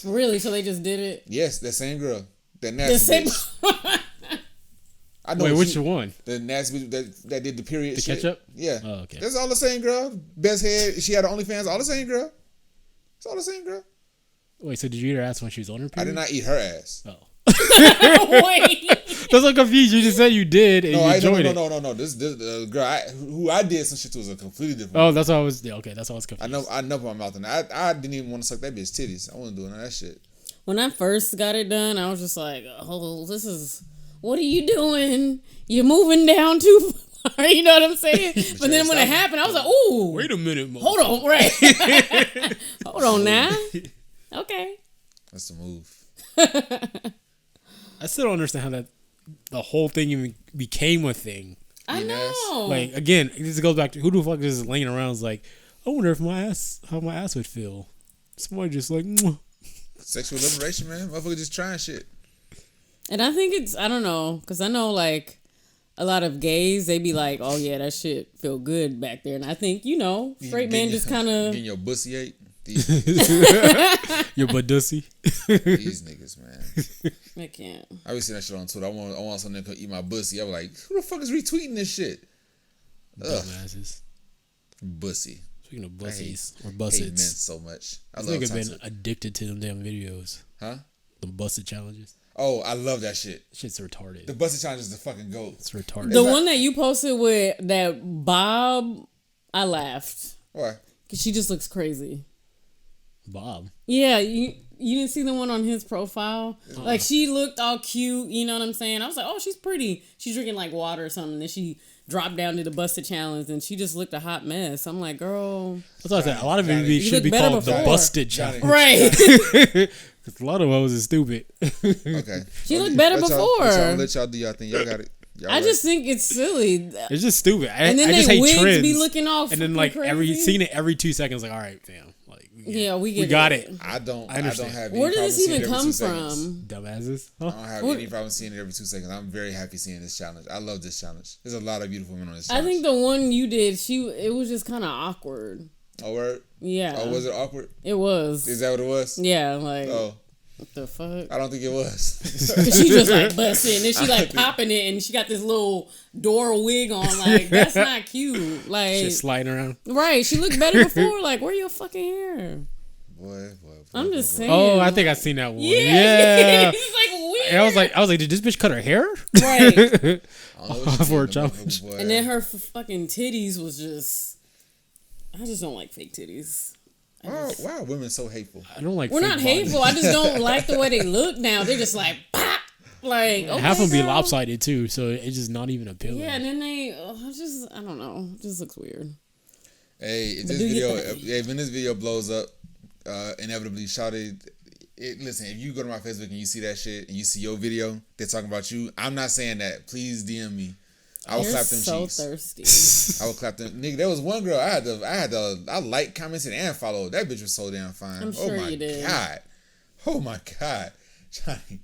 Really? So they just did it? Yes, that same girl. That nasty The same... bitch. I know. Wait, which one? The nasty bitch that did the period shit. Ketchup? Yeah. Oh, okay. That's all the same girl. Best head. She had OnlyFans. All the same girl. It's all the same girl. Wait, so did you eat her ass when she was on her period? I did not eat her ass. Oh. Wait. That's so confused. You just said you did and you enjoyed it. No. This girl who I did some shit to was a completely different. Oh, that's what I was. Yeah, okay, that's what I was confused. I know my mouth and I didn't even want to suck that bitch titties. I wasn't doing none of that shit. When I first got it done, I was just like, oh, this is... What are you doing? You're moving down too far. You know what I'm saying? But then when it happened, I was like, ooh. Wait a minute, hold on, right. Hold on now. Okay. That's the move. I still don't understand how that the whole thing even became a thing. I know. Like, again, this goes back to who the fuck is just laying around is like, I wonder if how my ass would feel. Somebody just like, mwah. Sexual liberation, man. Motherfucker just trying shit. And I think it's, I don't know, because I know like a lot of gays, they be like, oh yeah, that shit feel good back there. And I think, you know, straight men just kind of... Getting your pussy ate. Your budussy. These niggas, man. I can't. I be seeing that shit on Twitter. I want something to eat my pussy. I was like, who the fuck is retweeting this shit? Dumbasses. Bussy. Speaking of bussies or I hate men bussets. so much. I This love nigga been toxic. addicted to them damn videos. Huh? The busted challenges. Oh, I love that shit. Shit's retarded. The busted challenge is the fucking goat. It's retarded. The one that you posted with that Bob, I laughed. Why? Because she just looks crazy. Bob. Yeah, you didn't see the one on his profile? Like, she looked all cute, you know what I'm saying? I was like, oh, she's pretty. She's drinking, like, water or something. Then she dropped down to the busted challenge, and she just looked a hot mess. I'm like, girl. That's what I said. A lot of Johnnie, it should be better called the before. busted Johnnie. challenge. Right. Because a lot of those is stupid. Okay. She looked better before. Let y'all do y'all thing. Y'all got it. Y'all I just think it's silly. It's just stupid. And then I just they hate wigs trends. be looking all and then like crazy. seeing it every 2 seconds, like, all right, fam. Like, Yeah, we got it. I don't understand. have any Where did problem this seeing even it every come 2 seconds. from? Dumbasses. I Huh? don't have any problem seeing it every 2 seconds. I'm very happy seeing this challenge. I love this challenge. There's a lot of beautiful women on this I challenge. think the one you did, it was just kind of awkward. Oh, word? Yeah. Oh, was it awkward? It was. Is that what it was? Yeah, like, Oh, what the fuck? I don't think it was. Cause she just like busting, and then she like popping it, and she got this little door wig on. Like, that's not cute. Like, Just sliding around. right? She looked better before. Like, where your fucking hair? Boy. I'm just saying. Oh, I think I seen that one. Yeah. Yeah. It's like weird. And I was like, did this bitch cut her hair? Right. I don't know what you For a think, challenge. boy. And then her fucking titties was just. I just don't like fake titties. Why are women so hateful? I don't like. We're fake not bodies. hateful. I just don't like the way they look now. They're just like, pop. Like, okay, Half of them be girl. lopsided too, so it's just not even appealing. Yeah, and then they I don't know. It just looks weird. Hey, if But this do your video, thing. when this video blows up, inevitably, listen, if you go to my Facebook and you see that shit and you see your video, they're talking about you. I'm not saying that. Please DM me. I will You're clap them so cheeks. thirsty. I will clap them. Nigga, there was one girl I like, commented, and followed. That bitch was so damn fine. I'm sure oh my you did. God. Oh my God. Johnnie,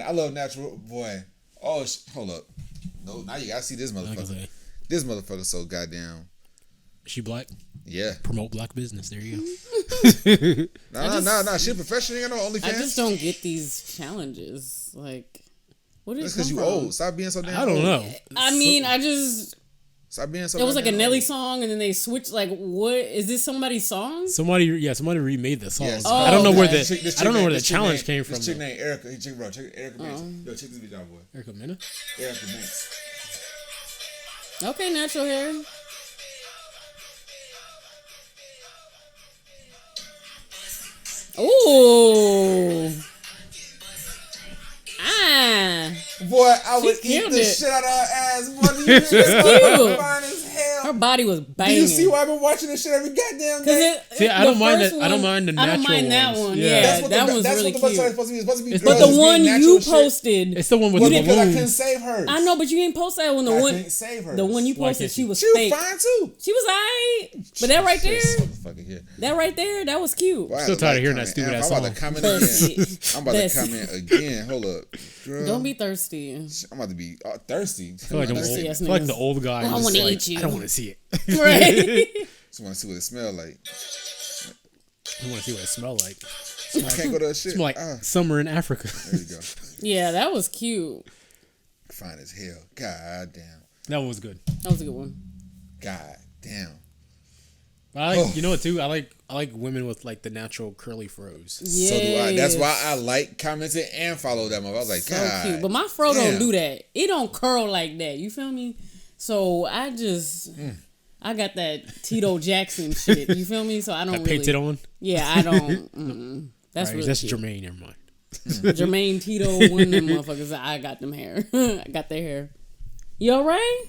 I love natural boy. Oh, hold up. No, now you gotta see this motherfucker. This motherfucker so goddamn. Is she black? Yeah. Promote black business. There you go. Nah. She a professional. Ain't got no OnlyFans. I just don't get these challenges. Like, what is That's because you old. Stop being so damn I don't old. know. I mean, I just Stop being so. It was like a goddamn Nelly old. song, and then they switched. Like, what is this? Somebody's song? Somebody remade the song. Yes. I don't know where This the chick I don't know where the this chick challenge named- came from. This chick though. named Erica. Check Erica Banks. Yo, check this video out, boy. Erica Mena? Erica Banks. Okay, natural hair. Ooh. Ah. Boy, I would She eat killed the it. shit out of her ass. Boy, you hear this cute. fine as hell. Her body was Do banging. you see why I've been watching this shit every goddamn day? See, I don't mind that. I don't mind the I natural don't mind that ones. one. Yeah. Yeah, That's what that the, was that's really what the bus cute. is supposed to be. It's supposed to be It's girls the But the being one natural you shit. posted, It's the one with Well, the because I couldn't balloon. save hers. I know, but you ain't post that one. The I one, couldn't save hers. the one you Why posted, can't she you? was She was fake. fine too. She was alright, but that right there, Motherfucker here. that right there, that was cute. Boy, I Still had to tired of hearing that comment. stupid ass I'm about to song. comment Thirsty. again. I'm about to Thirsty. comment again. Hold up. Girl. Don't be thirsty. I'm about to be thirsty. I feel like, Thirsty ass I feel like niggas. the old guy. I just wanna like, eat you. I don't want to see it. Right? Just want to see what it smells like. I want to see what it smells like. I can't go to that shit. It's like summer in Africa. There you go. Yeah, that was cute. Fine as hell. God damn. That one was good. That was a good one. God damn. But I like, you know what too? I like women with like the natural curly froze. Yeah, So do I. That's why I like, commented, and follow them. I was like, so God. cute. But my fro damn. don't do that. It don't curl like that. You feel me? So I just, I got that Tito Jackson shit. You feel me? So I don't That really. painted on. Yeah, I don't. That's Right, really that's cute. Jermaine. Never mind. Jermaine Tito, one of them motherfuckers. I got them hair. I got their hair. You all right?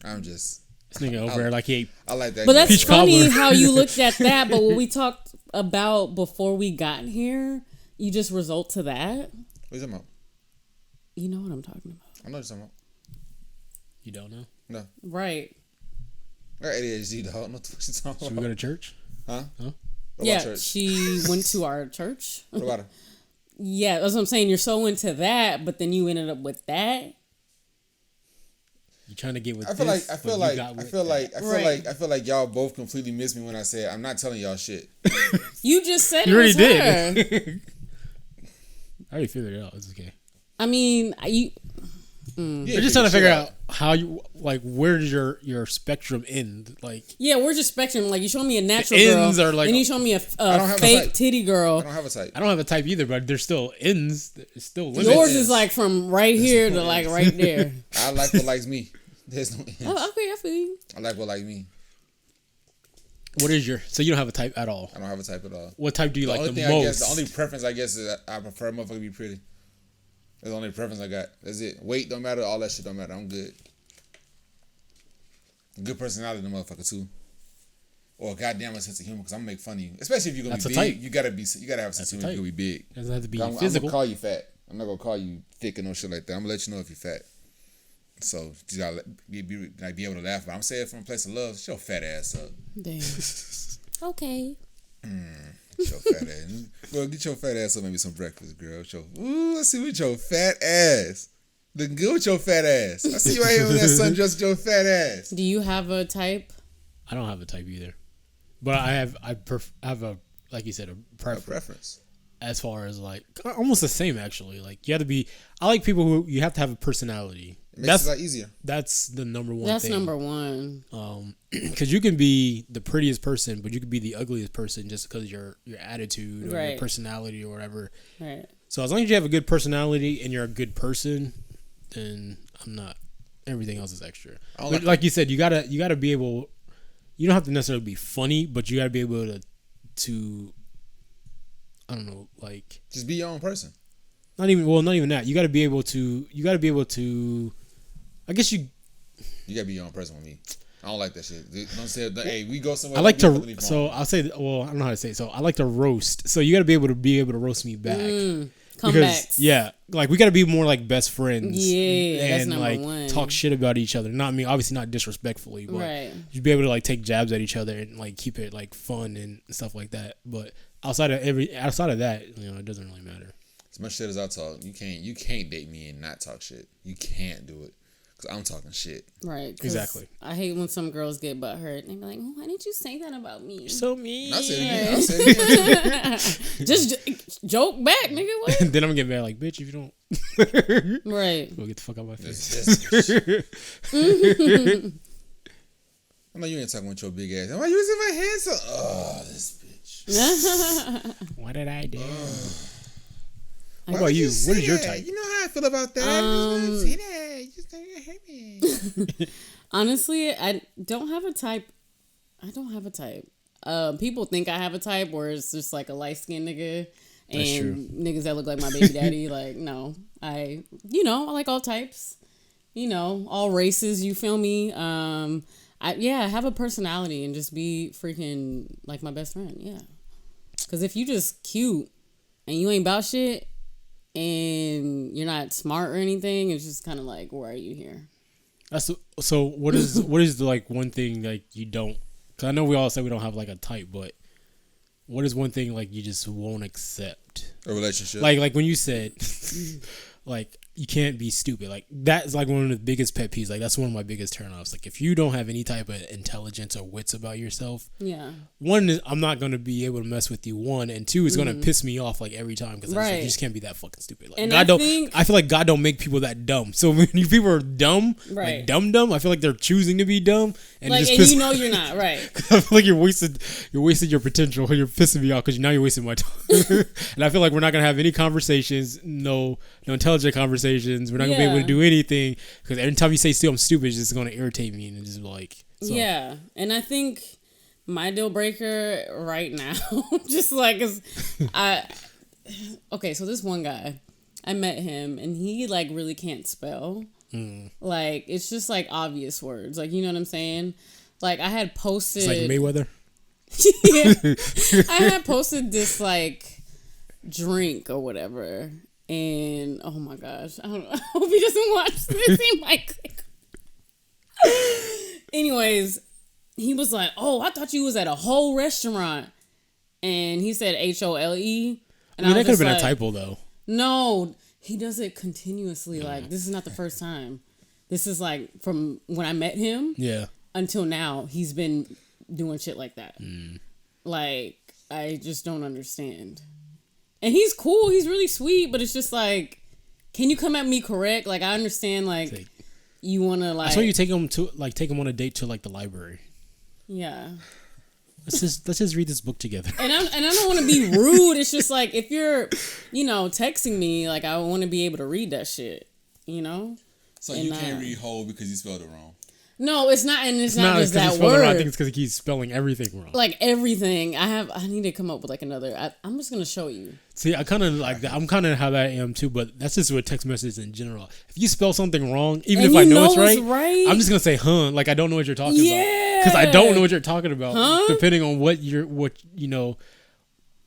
I'm just. This nigga over there like he ate. I like that. But that's Peach funny cobbler. how you looked at that. But what we talked about before we got here, you just result to that. What you talking about? You know what I'm talking about, I know what you're talking about. You don't know? No. right? I got ADHD, dog. I don't know what you're talking Should we about. go to church? Huh? Huh? What Yeah, about church? she went to our church. What about her? Yeah, that's what I'm saying. You're so into that, but then you ended up with that. You trying to get with I feel this, like but you got with that. I feel like y'all both completely missed me when I said I'm not telling y'all shit. You just said You it already was did. her. I already figured it out. It's okay. I mean, you. You I'm ain't just trying to shit figure out how you like. Where does your spectrum end? Like, Yeah, where's your spectrum? Like, you show me a natural The girl, ends are like- then you show me a don't have a fake type. titty I girl. don't have a type. I don't have a type either, but there's still ends. There's still limits. Yours is like from right here to like right there. I like what likes me. There's no ends. Oh, okay, I feel you. I like what likes me. What is your? So you don't have a type at all. I don't have a type at all. What type do you like only the thing I guess, most? the only preference I guess is that I prefer a motherfucker to be pretty. That's the only preference I got. That's it. Weight don't matter. All that shit don't matter. I'm good. Good personality, the motherfucker too. Or goddamn a sense of humor, because I'm gonna make fun of you. Especially if you're gonna That's be a big. type. You gotta have a sense That's a of humor. type. You gotta be big. Doesn't have to be I'm physical. gonna call you fat. I'm not gonna call you thick and no shit like that. I'm gonna let you know if you're fat. So you gotta be able to laugh. But I'm saying from a place of love, shut your fat ass up. Damn. Okay. Get your fat ass. Well, get your fat ass up, maybe some breakfast, girl. Let's see with your fat ass. Looking good with your fat ass. I see you right here with that sundress with your fat ass. Do you have a type? I don't have a type either, but I have a, like you said, a A preference. preference. As far as like almost the same actually. Like you have to be. I like people who you have to have a personality. It makes it a lot easier. That's the number one. That's thing. number one. Because you can be the prettiest person, but you could be the ugliest person just because of your attitude or Right. your personality or whatever. Right. So as long as you have a good personality and you're a good person, then I'm not. Everything else is extra. But like you said, you gotta be able. You don't have to necessarily be funny, but you gotta be able to. I don't know, like Just be your own person. not even that. You gotta be able to. I guess you. You gotta be your own person with me. I don't like that shit. Don't say, hey, we go somewhere. I like don't be to. fucking So wrong. I'll say. Well, I don't know how to say it. So I like to roast. So you gotta be able to roast me back. Comebacks. Yeah, like we gotta be more like best friends. Yeah, that's and number like one. talk shit about each other. Not me, obviously not disrespectfully, but Right. you'd be able to like take jabs at each other and like keep it like fun and stuff like that. But outside of that, it doesn't really matter. As much shit as I talk, you can't date me and not talk shit. You can't do it. Because I'm talking shit. Right. Exactly. I hate when some girls get butthurt and they be like, why didn't you say that about me? You're so mean. I said it again. Just joke back, nigga. What? Then I'm gonna get mad like, bitch, if you don't. Right. Go get the fuck out of my face. I know you ain't talking with your big ass. Why you was in my head so? Oh, this bitch. What did I do? What Why about would you? What is your that? type? You know how I feel about that. I just say that. You just don't hate me. Honestly, I don't have a type. People think I have a type where it's just like a light skinned nigga That's true. and niggas that look like my baby daddy. Like, no, I like all types. All races. You feel me? I have a personality and just be freaking like my best friend. Yeah, because if you just cute and you ain't about shit and you're not smart or anything, it's just kind of like, why are you here? So what is the, like, one thing like you don't? Because I know we all say we don't have like a type, but what is one thing like you just won't accept? A relationship. Like when you said, like, you can't be stupid. Like, that's like one of the biggest pet peeves. Like, that's one of my biggest turnoffs. Like, if you don't have any type of intelligence or wits about yourself, Yeah. one is I'm not gonna be able to mess with you. One, and two, it's gonna piss me off like every time because Right. you just can't be that fucking stupid. Like, And God I don't. think- I feel like God don't make people that dumb. So when you people are dumb, Right. like dumb, I feel like they're choosing to be dumb, and Like, it just and pisses you know you're not, right. I feel like you're wasting your potential. You're pissing me off because now you're wasting my time. And I feel like we're not gonna have any conversations, no intelligent conversations. We're not gonna be able to do anything because every time you say "I'm stupid," it's just gonna irritate me and it's just like so. Yeah, and I think my deal breaker right now, just like, so this one guy, I met him and he like really can't spell. Like, it's just like obvious words, like, you know what I'm saying? Like, I had posted, It's like Mayweather. yeah, I had posted this like drink or whatever, and oh my gosh, I hope he doesn't watch this. He might click. Anyways, he was like, "Oh, I thought you was at a whole restaurant," and he said HOLE. And I mean, that could have been like, a typo though. No, he does it continuously. Like, this is not the first time. This is like from when I met him. Yeah. Until now, he's been doing shit like that. Like, I just don't understand. And he's cool. He's really sweet, but it's just like, can you come at me correct? Like, I understand, like, you want to, like... I saw you take him on a date to, like, the library. Yeah. Let's just read this book together. And I don't want to be rude. It's just like, if you're, texting me, like, I want to be able to read that shit, So and you can't read whole because you spelled it wrong. No, it's not, and it's not just because that he spelled it word. wrong. I think it's because he keeps spelling everything wrong. Like, everything. I need to come up with like another. I'm just gonna show you. See, I kind of like that. I'm kind of how that I am too, but that's just with text messages in general. If you spell something wrong, even And if I know it's it's right, right, I'm just gonna say like I don't know what you're talking Yeah. about because I don't know what you're talking about. Huh? Depending on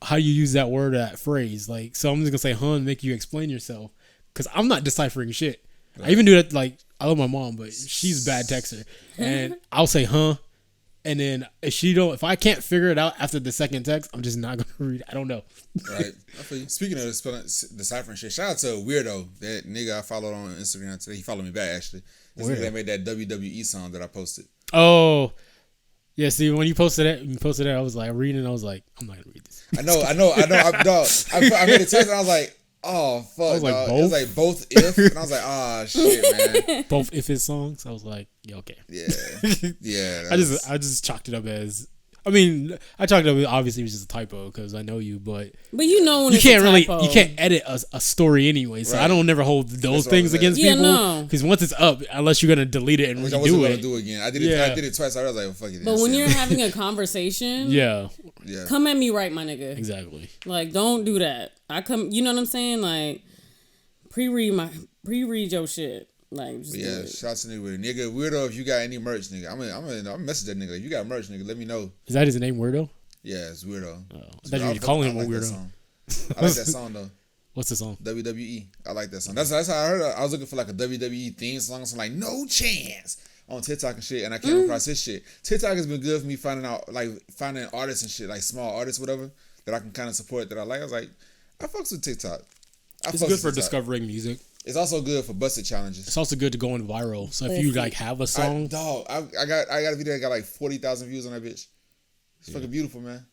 how you use that word or that phrase. Like, so I'm just gonna say and make you explain yourself because I'm not deciphering shit. Right. I even do that. Like, I love my mom, but she's a bad texter, and I'll say and then if I can't figure it out after the second text, I'm just not gonna read it. I don't know. Right. I feel you. Speaking of deciphering shit, shout out to Weirdo, that nigga I followed on Instagram today. He followed me back actually. This nigga that made that WWE song that I posted. Oh, yeah. See, when you posted it, I was like reading. I was like, I'm not gonna read this. I know. I made a text and I was like, oh fuck, like, dog. both? It was like both if, and I was like, oh shit, man. Both if his songs. I was like, yeah, okay. Yeah, yeah. I just chalked it up as. I mean, I chalked it up. Obviously, it was just a typo because I know you, but when you can't edit a story anyway. So Right. I don't never hold those things against Yeah, people no. because once it's up, unless you're gonna delete it and Which I redo wasn't gonna it. do again. I did it twice. I was like, well, fuck it. But when you're having a conversation, Yeah, come at me right, my nigga. exactly. Like, don't do that. You know what I'm saying? Like, pre-read your shit. Like, just do it. shout out to nigga Weirdo. If you got any merch, nigga, I'm message that nigga. If you got merch, nigga, let me know. Is that his name, Weirdo? Yeah, it's Weirdo. Oh, I thought you were calling him a I like that weirdo. song. I like that song though. What's the song? WWE. I like that song. That's how I heard it. I was looking for like a WWE theme song. So I'm like, no chance on TikTok and shit. And I came across his shit. TikTok has been good for me finding artists and shit, like small artists, whatever, that I can kind of support that I like. I was like, I fucks with TikTok. It's good for discovering music. It's also good for busted challenges. It's also good to go in viral. So if you like have a song, I got a video that got like 40,000 views on that bitch. It's fucking beautiful, man.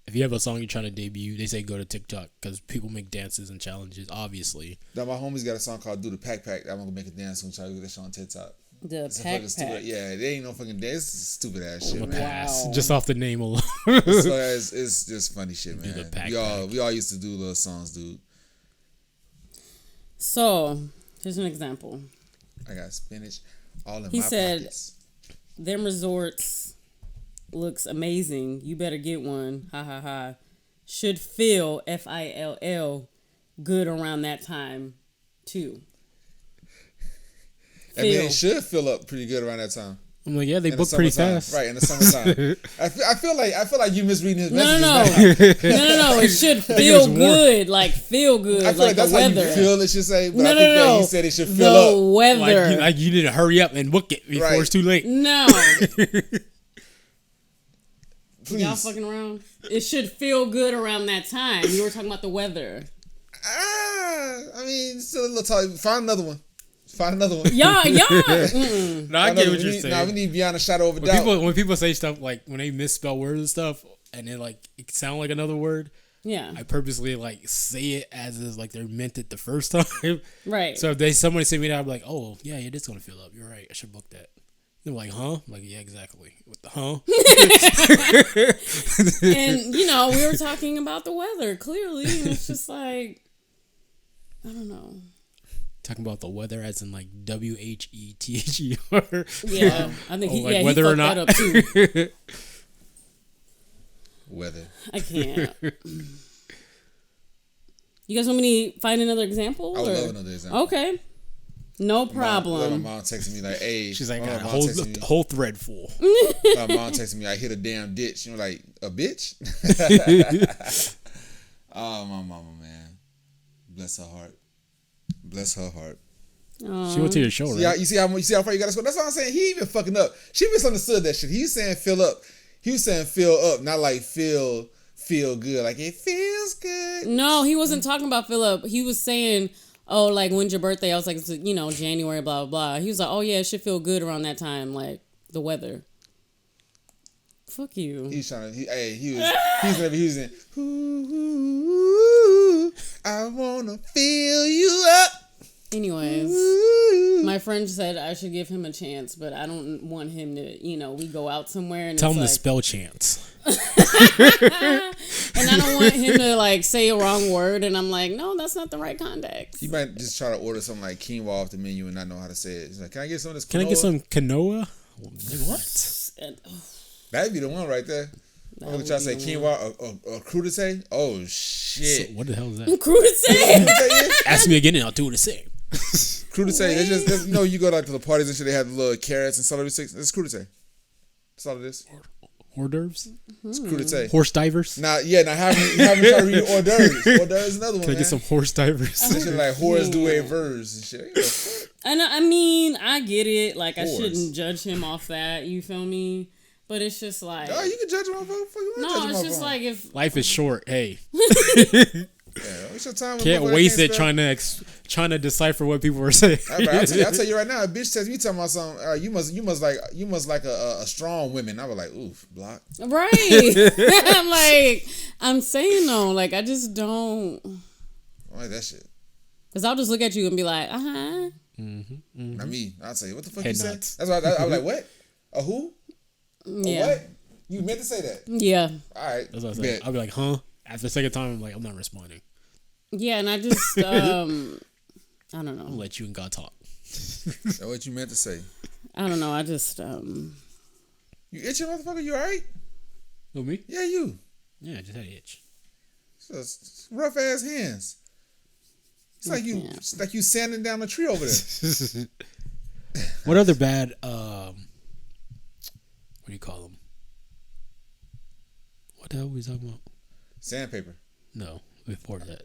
if you have a song you're trying to debut, they say go to TikTok because people make dances and challenges. Obviously, Now my homies got a song called "Do the Pack Pack." I'm gonna make a dance and try to get that shit on TikTok. The pack pack. Yeah, they ain't no fucking dance. It's stupid ass shit, man. pass just off the name alone. It's just funny shit, Do the man. pack We all used to do little songs, dude. So here's an example. I got spinach all in He my said, pockets. "Them resorts looks amazing. You better get one. Ha ha ha. Should feel FILL good around that time too." I mean, it should fill up pretty good around that time. I'm like, yeah, they In book the pretty summertime. fast. Right, in the summertime. I feel like you misreading his message. No. It should feel good. Like feel good. I feel like the that's how weather. you feel it should say. But No, I think that no. he said it should fill up. The weather. Like you need to hurry up and book it before it's too late. No. Please. Y'all fucking around? It should feel good around that time. You were talking about the weather. I mean, still a little tall. Find another one. Y'all. Mm-mm. No, I get what you're saying. Nah, we need beyond a shadow of a doubt. When people say stuff like when they misspell words and stuff, and it like it sound like another word. Yeah. I purposely like say it as is like they're meant it the first time. Right. So if somebody say me that, I'm like, oh yeah, it is gonna fill up. You're right. I should book that. They're like, huh? I'm like, yeah, exactly. What the huh? And we were talking about the weather. Clearly, and it's just like, I don't know. Talking about the weather as in like WHETHER. Yeah, I think like he whether fucked or not. that up too. Weather. I can't. You guys want me to find another example? I would love another example. Okay. No My problem. mom texted me like, "Hey," She's like, my got a mom texted me- whole thread full. My mom texted me, "I hit a damn ditch." You know, like a bitch. Oh, my mama, man, bless her heart. Bless her heart. She went to your show, right? You see how far you got to go. That's what I'm saying. He even fucking up. She misunderstood that shit. He was saying fill up. He was saying fill up, not like feel good. Like it feels good. No, he wasn't talking about Philip. He was saying, oh, like when's your birthday? I was like, January, blah, blah, blah. He was like, oh yeah, it should feel good around that time, like the weather. Fuck you. He's trying to. He was using. Ooh, I wanna fill you up. Anyways, my friend said I should give him a chance, but I don't want him to, we go out somewhere and Tell him it's to spell chance. and I don't want him to like say a wrong word, and I'm like, no, that's not the right context. You might just try to order something like quinoa off the menu and not know how to say it. He's like, can I get some of this quinoa? Can I get some quinoa? What? That'd be the one right there. I'm gonna try to say quinoa or crudité. Oh shit! So what the hell is that? Crudité. Ask me again and I'll do the same. Crudité. They just you go like to the parties and shit. They have the little carrots and celery sticks. It's crudité. That's all it is. Hors d'oeuvres? It's crudité. Horse divers? Now have me try to read hors d'oeuvres. Hors d'oeuvres is another one. Can I get some horse divers? That shit like hors d'oeuvres and shit. I mean, I get it. Like, I shouldn't judge him off that. You feel me? But it's just like, oh, you can judge him off. No, it's just like if life is short. Hey, what's your time? can't waste it trying to decipher what people are saying. I'll tell you right now. A bitch texts me talking about something. You must like a strong woman. I was like, oof, block. Right. I'm like, I'm saying though, like I just don't. I like that shit. Cause I'll just look at you and be like, Not me. I'll say, what the fuck Head you said? nods. That's why I was like, what? A who? yeah, A what? You meant to say that? yeah, All right. That's what I said. I'll be like, huh? After the second time, I'm like, I'm not responding. yeah, and I just, I don't I'll know. let you and God talk. That's what you meant to say. I don't know. I just, You itching, motherfucker? You all right? Who, me? Yeah, you. Yeah, I just had an itch. It's rough ass hands. It's like you sanding down a tree over there. What other bad, what do you call them? What the hell are we talking about? Sandpaper. No, before that.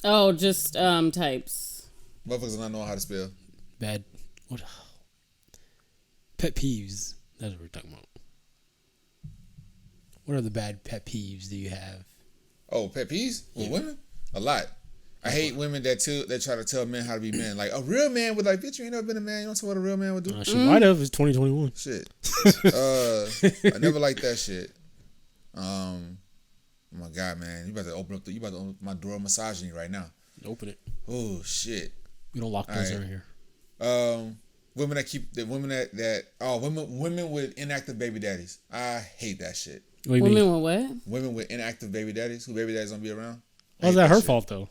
Oh. just types. Motherfuckers don't know how to spell. Bad, what? Pet peeves. That's what we're talking about. What other bad pet peeves do you have? Oh, pet peeves? With women? A lot. I hate women that try to tell men how to be men. Like, a real man would like, bitch, you ain't never been a man. You don't know what a real man would do? She might have. It's 2021. Shit. I never liked that shit. Oh my God, man. You about to open my door massaging you right now. Open it. Oh, shit. We don't lock doors over here. Women with inactive baby daddies. I hate that shit. What do you Women mean? with what? Women with inactive baby daddies, who baby daddies don't be around. How's that her fault though?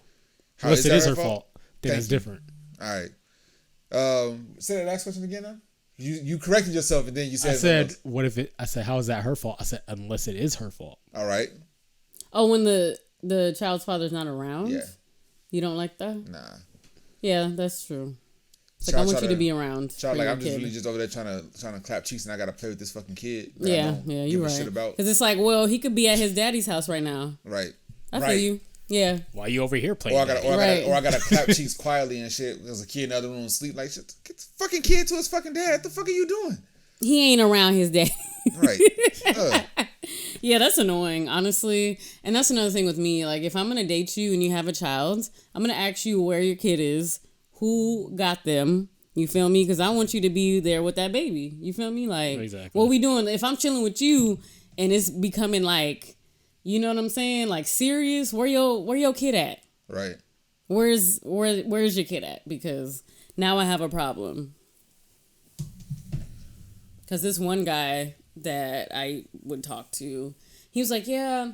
Unless it is her fault, then it's different. All right. Say that last question again now. You corrected yourself and then you said. I said, "What if it?" I said, "How is that her fault?" I said, "Unless it is her fault." All right. Oh, when the child's father's not around. Yeah. You don't like that? Nah. Yeah, that's true. It's like I want you to be around. Child, like I'm just really just over there trying to clap cheeks and I gotta play with this fucking kid. Yeah, you're right. Because it's like, well, he could be at his daddy's house right now. Right. I feel you. Yeah. Why are you over here playing? Or I gotta clap cheeks quietly and shit. There's a kid in the other room asleep. Like, shit, get the fucking kid to his fucking dad. What the fuck are you doing? He ain't around his dad. Right. Yeah, that's annoying, honestly. And that's another thing with me. Like, if I'm gonna date you and you have a child, I'm gonna ask you where your kid is, who got them. You feel me? Because I want you to be there with that baby. You feel me? Like, exactly. What we doing? If I'm chilling with you and it's becoming like, you know what I'm saying? Like, serious? Where your kid at? Right. Where's your kid at? Because now I have a problem. Because this one guy that I would talk to, he was like, yeah,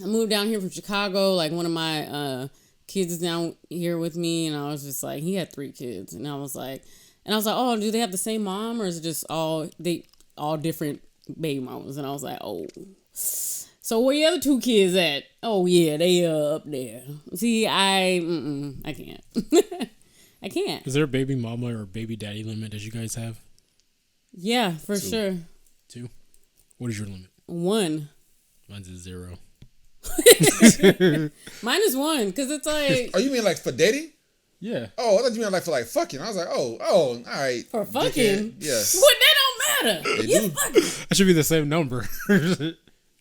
I moved down here from Chicago. Like, one of my kids is down here with me. And I was just like, he had 3 kids. And I was like, oh, do they have the same mom? Or is it just all different baby mamas? And I was like, oh. So where your other 2 kids at? Oh, yeah, they up there. See, I can't. I can't. Is there a baby mama or baby daddy limit that you guys have? Yeah, for 2. sure. 2? What is your limit? 1. Mine's a 0. Mine is 1, because it's like... Oh, you mean like for dating? Yeah. Oh, I thought you meant like for like fucking. I was like, oh, all right. For fucking? Yes. What? That don't matter. They You do. fucking... That should be the same number.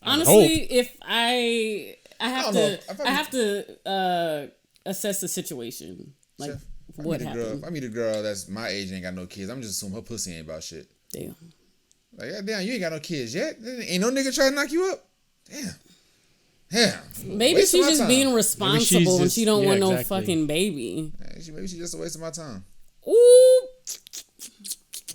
Honestly, if I have to assess the situation. Like, Chef, what happened? If I meet a girl that's my age ain't got no kids, I'm just assuming her pussy ain't about shit. Damn. Like, God damn, you ain't got no kids yet? Ain't no nigga trying to knock you up? Damn. Maybe she's just being responsible and she don't want no fucking baby. Maybe she's just a waste of my time. Ooh.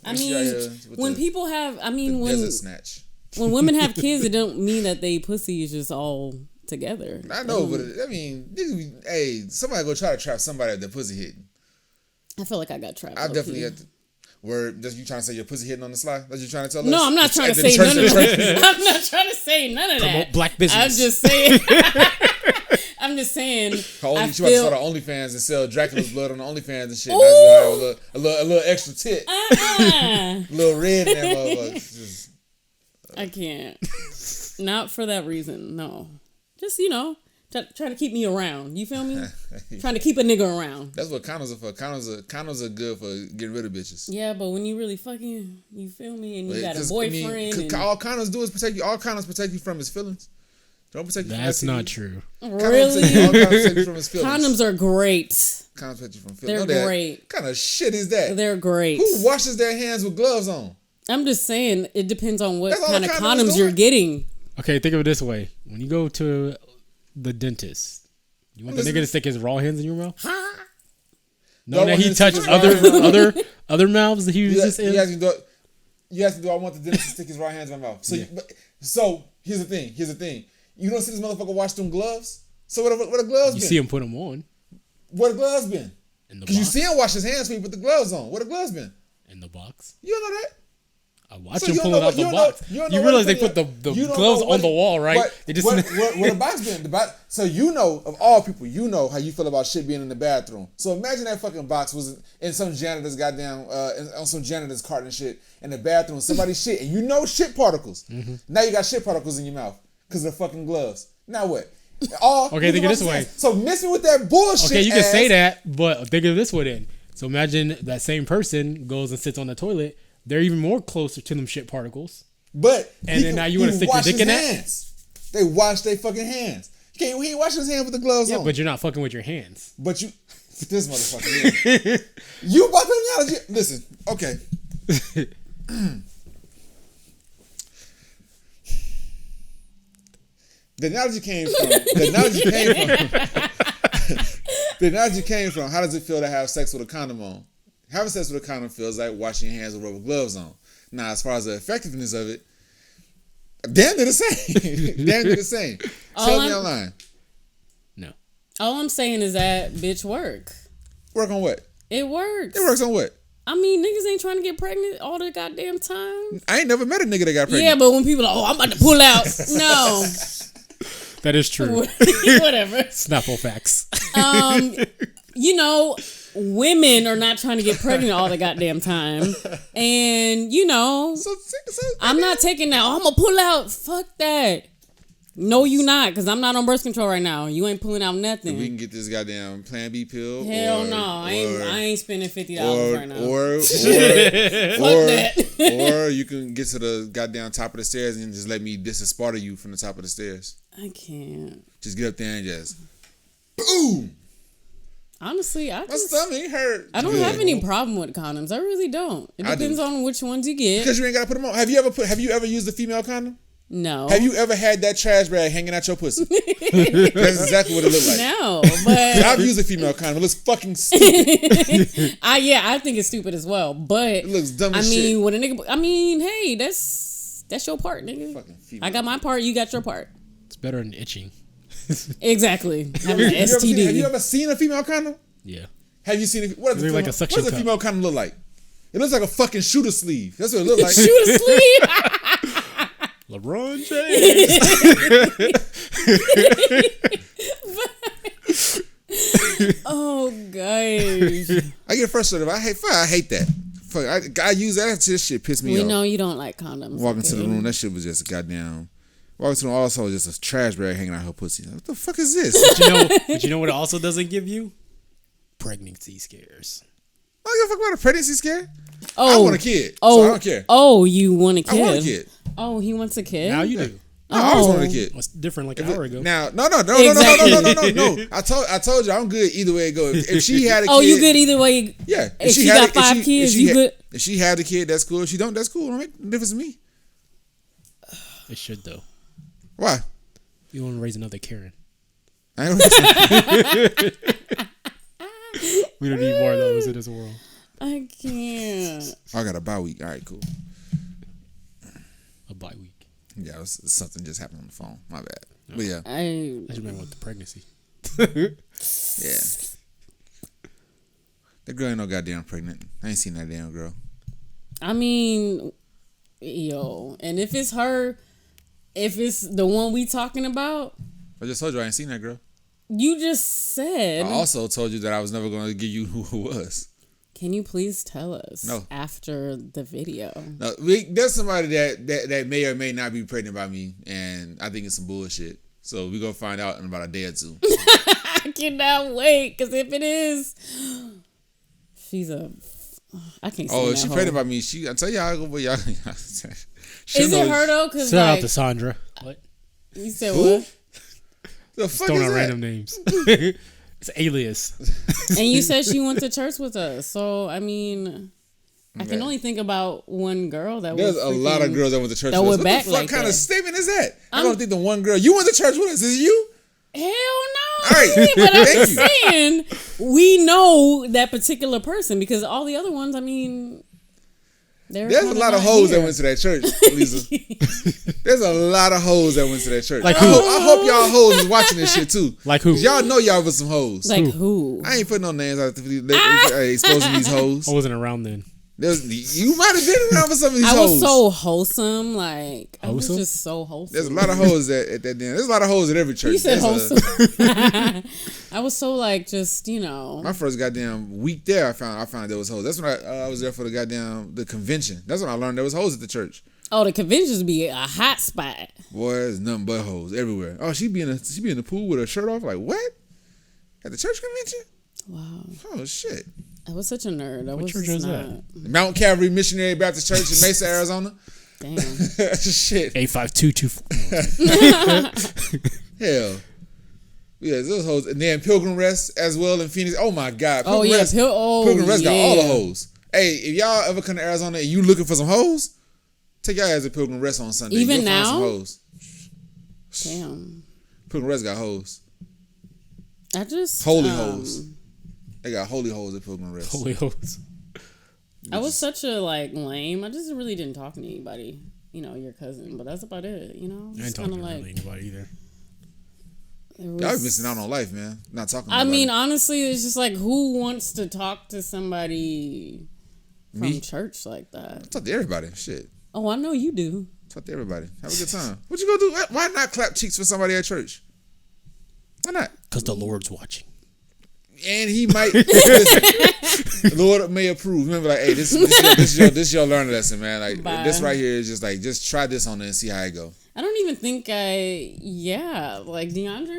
I Maybe mean, when people have, when desert snatch. When women have kids, it don't mean that they pussy is just all together. I know, but hey, somebody go try to trap somebody at their pussy hitting. I feel like I got trapped. I definitely got to. Where just you trying to say your pussy hitting on the slide? That's you trying to tell us? No, I'm not trying to say none of that. I'm not trying to say none of that. Promote black business. I'm just saying. I'm just saying. She about to start on OnlyFans and sell Dracula's blood on the OnlyFans and shit. A little extra tit. A little red in that motherfucker. I can't. Not for that reason. No. Just, trying to keep me around. You feel me? Trying to keep a nigga around. That's what condoms are for. Condoms are good for getting rid of bitches. Yeah, but when you really fucking, you feel me, and you got a boyfriend. All condoms do is protect you. All condoms protect you from his feelings. Don't protect you from That's not true. Really? Condoms protect you from his feelings. Condoms are great. Condoms protect you from feelings. They're great. What kind of shit is that? They're great. Who washes their hands with gloves on? I'm just saying, it depends on what kind of condoms you're getting. Okay, think of it this way. When you go to the dentist, you want the nigga to stick his raw hands in your mouth? Knowing that he touched other mouths that he was just in? You ask me, do I want the dentist to stick his raw hands in my mouth? So here's the thing. You don't see this motherfucker wash them gloves? So what the gloves been? You see him put them on. What the gloves been? Because you see him wash his hands when he put the gloves on. What the gloves been? In the box. You don't know that? I watch him pull it out the box. You realize they put the gloves on the wall, right? What the box been? So you know, of all people, you know how you feel about shit being in the bathroom. So imagine that fucking box was in some janitor's goddamn, on some janitor's cart and shit in the bathroom. Somebody's shit, and you know shit particles. Mm-hmm. Now you got shit particles in your mouth because of the fucking gloves. Now what? Okay, think of this way. So miss me with that bullshit. Okay, you can say that, but think of this way then. So imagine that same person goes and sits on the toilet. They're even more closer to them shit particles. But now you want to stick your dick in that? They wash their fucking hands. He ain't washing his hands with the gloves on. but you're not fucking with your hands. But you, this motherfucker. Yeah. You about the analogy? Listen, okay. The analogy came from. The analogy came from. How does it feel to have sex with a condom on? Having sex with a condom feels like washing your hands with rubber gloves on. Now, as far as the effectiveness of it, damn near the same. Damn near the same. Tell me online. No. All I'm saying is that bitch work. Work on what? It works. It works on what? I mean, niggas ain't trying to get pregnant all the goddamn time. I ain't never met a nigga that got pregnant. Yeah, but when people are, I'm about to pull out. No. That is true. Whatever. Snapple facts. Women are not trying to get pregnant all the goddamn time. And, I'm not taking that. I'm going to pull out. Fuck that. No, you not, because I'm not on birth control right now. You ain't pulling out nothing. We can get this goddamn Plan B pill. Hell no. I ain't spending $50 right now. Fuck that. Or you can get to the goddamn top of the stairs and just let me disasparta you from the top of the stairs. I can't. Just get up there and just boom. Honestly, my stomach hurt. I don't have any problem with condoms. I really don't. It depends on which ones you get. Because you ain't gotta put them on. Have you ever used a female condom? No. Have you ever had that trash bag hanging out your pussy? That's exactly what it looked like. No, but I've used a female condom. It looks fucking stupid. I think it's stupid as well. But it looks dumb as shit. I mean, when a nigga, hey, that's your part, nigga. I got my part. You got your part. It's better than itching. Exactly. Having an STD. Have you ever seen a female condom? Yeah. Have you seen it? What does a cup. female condom look like? It looks like a fucking shooter sleeve. That's what it looks like. Shooter sleeve. LeBron James. Oh gosh. I get frustrated. I hate that. Fuck, I use that. This shit pissed me off. We know you don't like condoms. Walking to the room, that shit was just a goddamn. Walking to the room, also just a trash bag hanging out her pussy. What the fuck is this? But you know what it also doesn't give you? Pregnancy scares. I don't give a fuck about a pregnancy scare. Oh, I want a kid. So I don't care. Oh, you want a kid? I want a kid. Oh, he wants a kid. Now you do. No, I always wanted a kid. What's different like an hour ago? Now, no. Exactly. No. I told you I'm good either way it goes. If she had a kid. Oh, you good either way? Yeah. If she got 5 kids, you good? If she had the kid, that's cool. If she don't, that's cool. Don't make no difference to me. It should though. Why? You want to raise another Karen. I don't We don't need more of those in this world. I can't. I got a bye week. All right, cool. A bye week. Yeah, something just happened on the phone. My bad. But yeah. I just remember with the pregnancy. Yeah. That girl ain't no goddamn pregnant. I ain't seen that damn girl. I mean, and if it's her, if it's the one we talking about. I just told you I ain't seen that girl. You just said. I also told you that I was never going to give you who it was. Can you please tell us No. after the video? No, there's somebody that may or may not be pregnant by me, and I think it's some bullshit. So we're going to find out in about a day or two. I cannot wait, because if it is, she's a... I can't say if she's pregnant by me, I tell y'all, y'all is it her, though? Cause shout out to Sandra. What? You said what? The fuck throwing is out that? random names. It's alias. And you said she went to church with us. So, I mean, I can only think about one girl that There's was a lot of girls that went to church that with us. went What back the fuck like kind that? of statement is that? I don't think the one girl. You went to church with us. Is it you? Hell no. All right. But I'm Thank just saying, we know that particular person because all the other ones, I mean... There's a lot of hoes that went to that church, Lisa. There's a lot of hoes that went to that church. Like who? I hope y'all hoes is watching this shit too. Like who? Y'all know y'all was some hoes. Like who? I ain't putting no names out exposing these hoes. I wasn't around then. You might have been around for some of these hoes. I was so wholesome. Like, I was Wholesome? just so wholesome. There's a lot of hoes at that damn. There's a lot of hoes at every church. You said wholesome. I was so like, just, My first goddamn week there, I found there was hoes. That's when I was there for the convention. That's when I learned there was hoes at the church. Oh, the conventions be a hot spot. Boy, there's nothing but hoes everywhere. Oh, she be in the pool with her shirt off. Like what? At the church convention? Wow. Oh shit. I was such a nerd. What church was that? Mount Calvary Missionary Baptist Church in Mesa, Arizona. Damn. Shit. 85224. Hell. Yeah, those hoes. And then Pilgrim Rest as well in Phoenix. Oh my God. Pilgrim Rest got all the hoes. Hey, if y'all ever come to Arizona and you looking for some hoes, take y'all as a Pilgrim Rest on Sunday. Even You'll now? find some hoes. Damn. Pilgrim Rest got hoes. I just holy hoes. They got holy hoes at Pilgrim Rest. Holy hoes. I was such a lame. I just really didn't talk to anybody. Your cousin, but that's about it. I ain't talking to really anybody either. Y'all be missing out on life, man. Not talking to I mean, honestly, it's just who wants to talk to somebody from church like that? Talk to everybody. Shit. Oh, I know you do. Talk to everybody. Have a good time. What you gonna do? Why not clap cheeks for somebody at church? Why not? Because the Lord's watching. And he might. The Lord may approve. Remember, hey, this is your learning lesson, man. This right here is just try this on it and see how it go. I don't even think DeAndre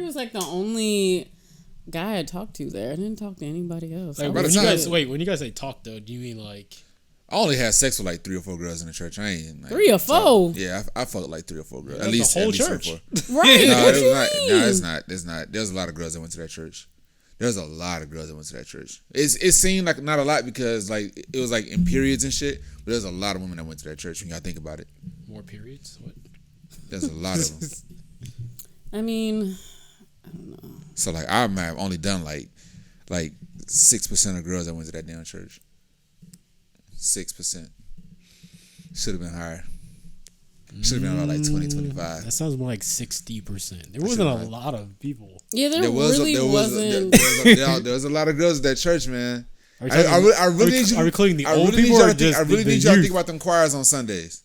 was the only guy I talked to there. I didn't talk to anybody else. When you guys say talk though, do you mean I only had sex with 3 or 4 girls in the church. I ain't 3 or 4. Yeah, I fucked 3 or 4 girls. At least the whole church, right? No, it's not. There's a lot of girls that went to that church. There's a lot of girls that went to that church. It seemed like not a lot because it was in periods and shit. But there's a lot of women that went to that church when y'all think about it. More periods? What? There's a lot of them. I mean, I don't know. So I might have only done 6% of girls that went to that damn church. 6%. Should have been higher. Should have been about 20, 25. That sounds more like 60%. There wasn't a lot of people. Yeah, there really wasn't. There was a lot of girls at that church, man. I really need you. Are we including the old people or just I really need y'all to think about them choirs on Sundays.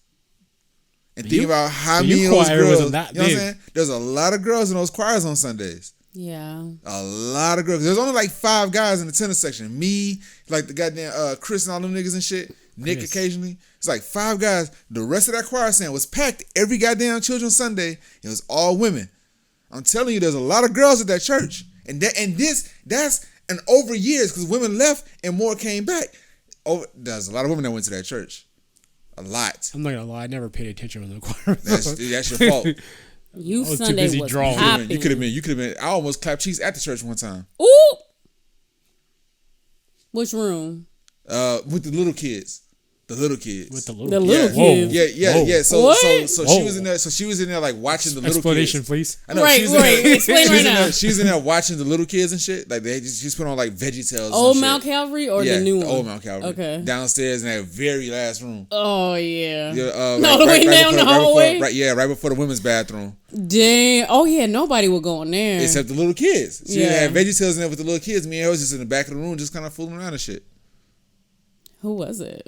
And think about how many of those girls. You know what I'm saying? There's a lot of girls in those choirs on Sundays. Yeah. A lot of girls. There's only 5 guys in the tennis section. Me, the goddamn Chris and all them niggas and shit. Nick occasionally. It's 5 guys. The rest of that choir stand was packed every goddamn Children's Sunday. It was all women. I'm telling you, there's a lot of girls at that church. That's over years because women left and more came back. There's a lot of women that went to that church. A lot. I'm not gonna lie, I never paid attention on the choir. That's your fault. You Sunday was popping. You could have been. I almost clapped cheeks at the church one time. Ooh. Which room? With the little kids. The little kids. With the little kids. Yeah. So what? So she was in there. So she was in there watching the little explanation, kids. Please. I know, right. Explain right now. She was in there watching the little kids and shit. She's put on VeggieTales. Old Mount Calvary or the new one? Old Mount Calvary. Okay. Downstairs in that very last room. Oh yeah. All the way down the hallway. Right before the women's bathroom. Dang. Oh yeah. Nobody would go in there except the little kids. She had VeggieTales in there with the little kids. Me and her was just in the back of the room, just kind of fooling around and shit. Who was it?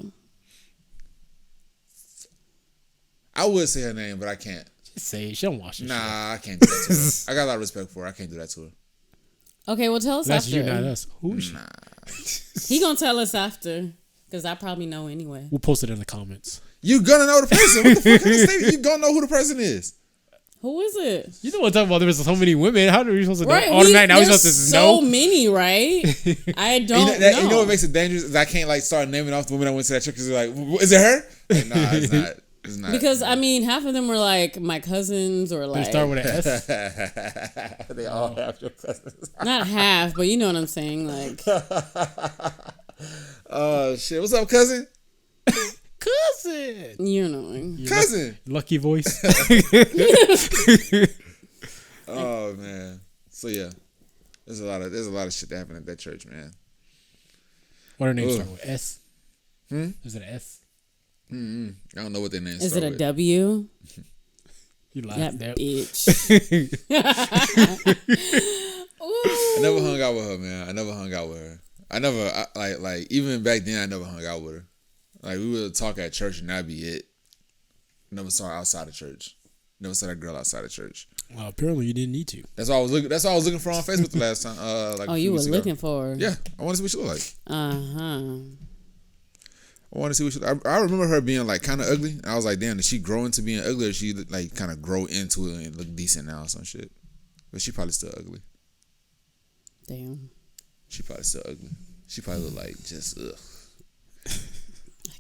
I would say her name, but I can't. Just say it. She don't watch it. Nah, I can't do that to her. I got a lot of respect for her. I can't do that to her. Okay, well, tell us That's after. That's you, not us. Who is she? Nah. He gonna tell us after, because I probably know anyway. We'll post it in the comments. You gonna know the person. What the fuck kind of statement? You gonna know who the person is. Who is it? You know what I'm talking about? There was so many women. How are we supposed to know? Automatic. Now we're supposed to know. So many, right? I don't know. You know what makes it dangerous? Is I can't start naming off the women that went to that church because they're is it her? Nah, it's not. It's not. Because half of them were my cousins or They start with an S. They all have your cousins. Not half, but you know what I'm saying. Oh shit! What's up, cousin? Cousin. You're annoying. Cousin. Lucky voice. Oh man. So yeah, there's a lot of shit that happened at that church, man. What her name start with? S. Is it an S? I don't know what their name is. Start Is it a with. W? You laughed that at bitch. I never hung out with her, man. I never hung out with her. I never even back then. I never hung out with her. We would talk at church and that'd be it. Never saw her outside of church. Never saw that girl outside of church. Well, apparently you didn't need to. That's all I was looking. That's all I was looking for on Facebook the last time. You were looking for her. Yeah, I want to see what she looked like. I want to see what she. I remember her being kind of ugly. I was like, damn, did she grow into being ugly, or did she kind of grow into it and look decent now or some shit? But she probably still ugly. Damn. She probably still ugly. She probably look like just ugh. I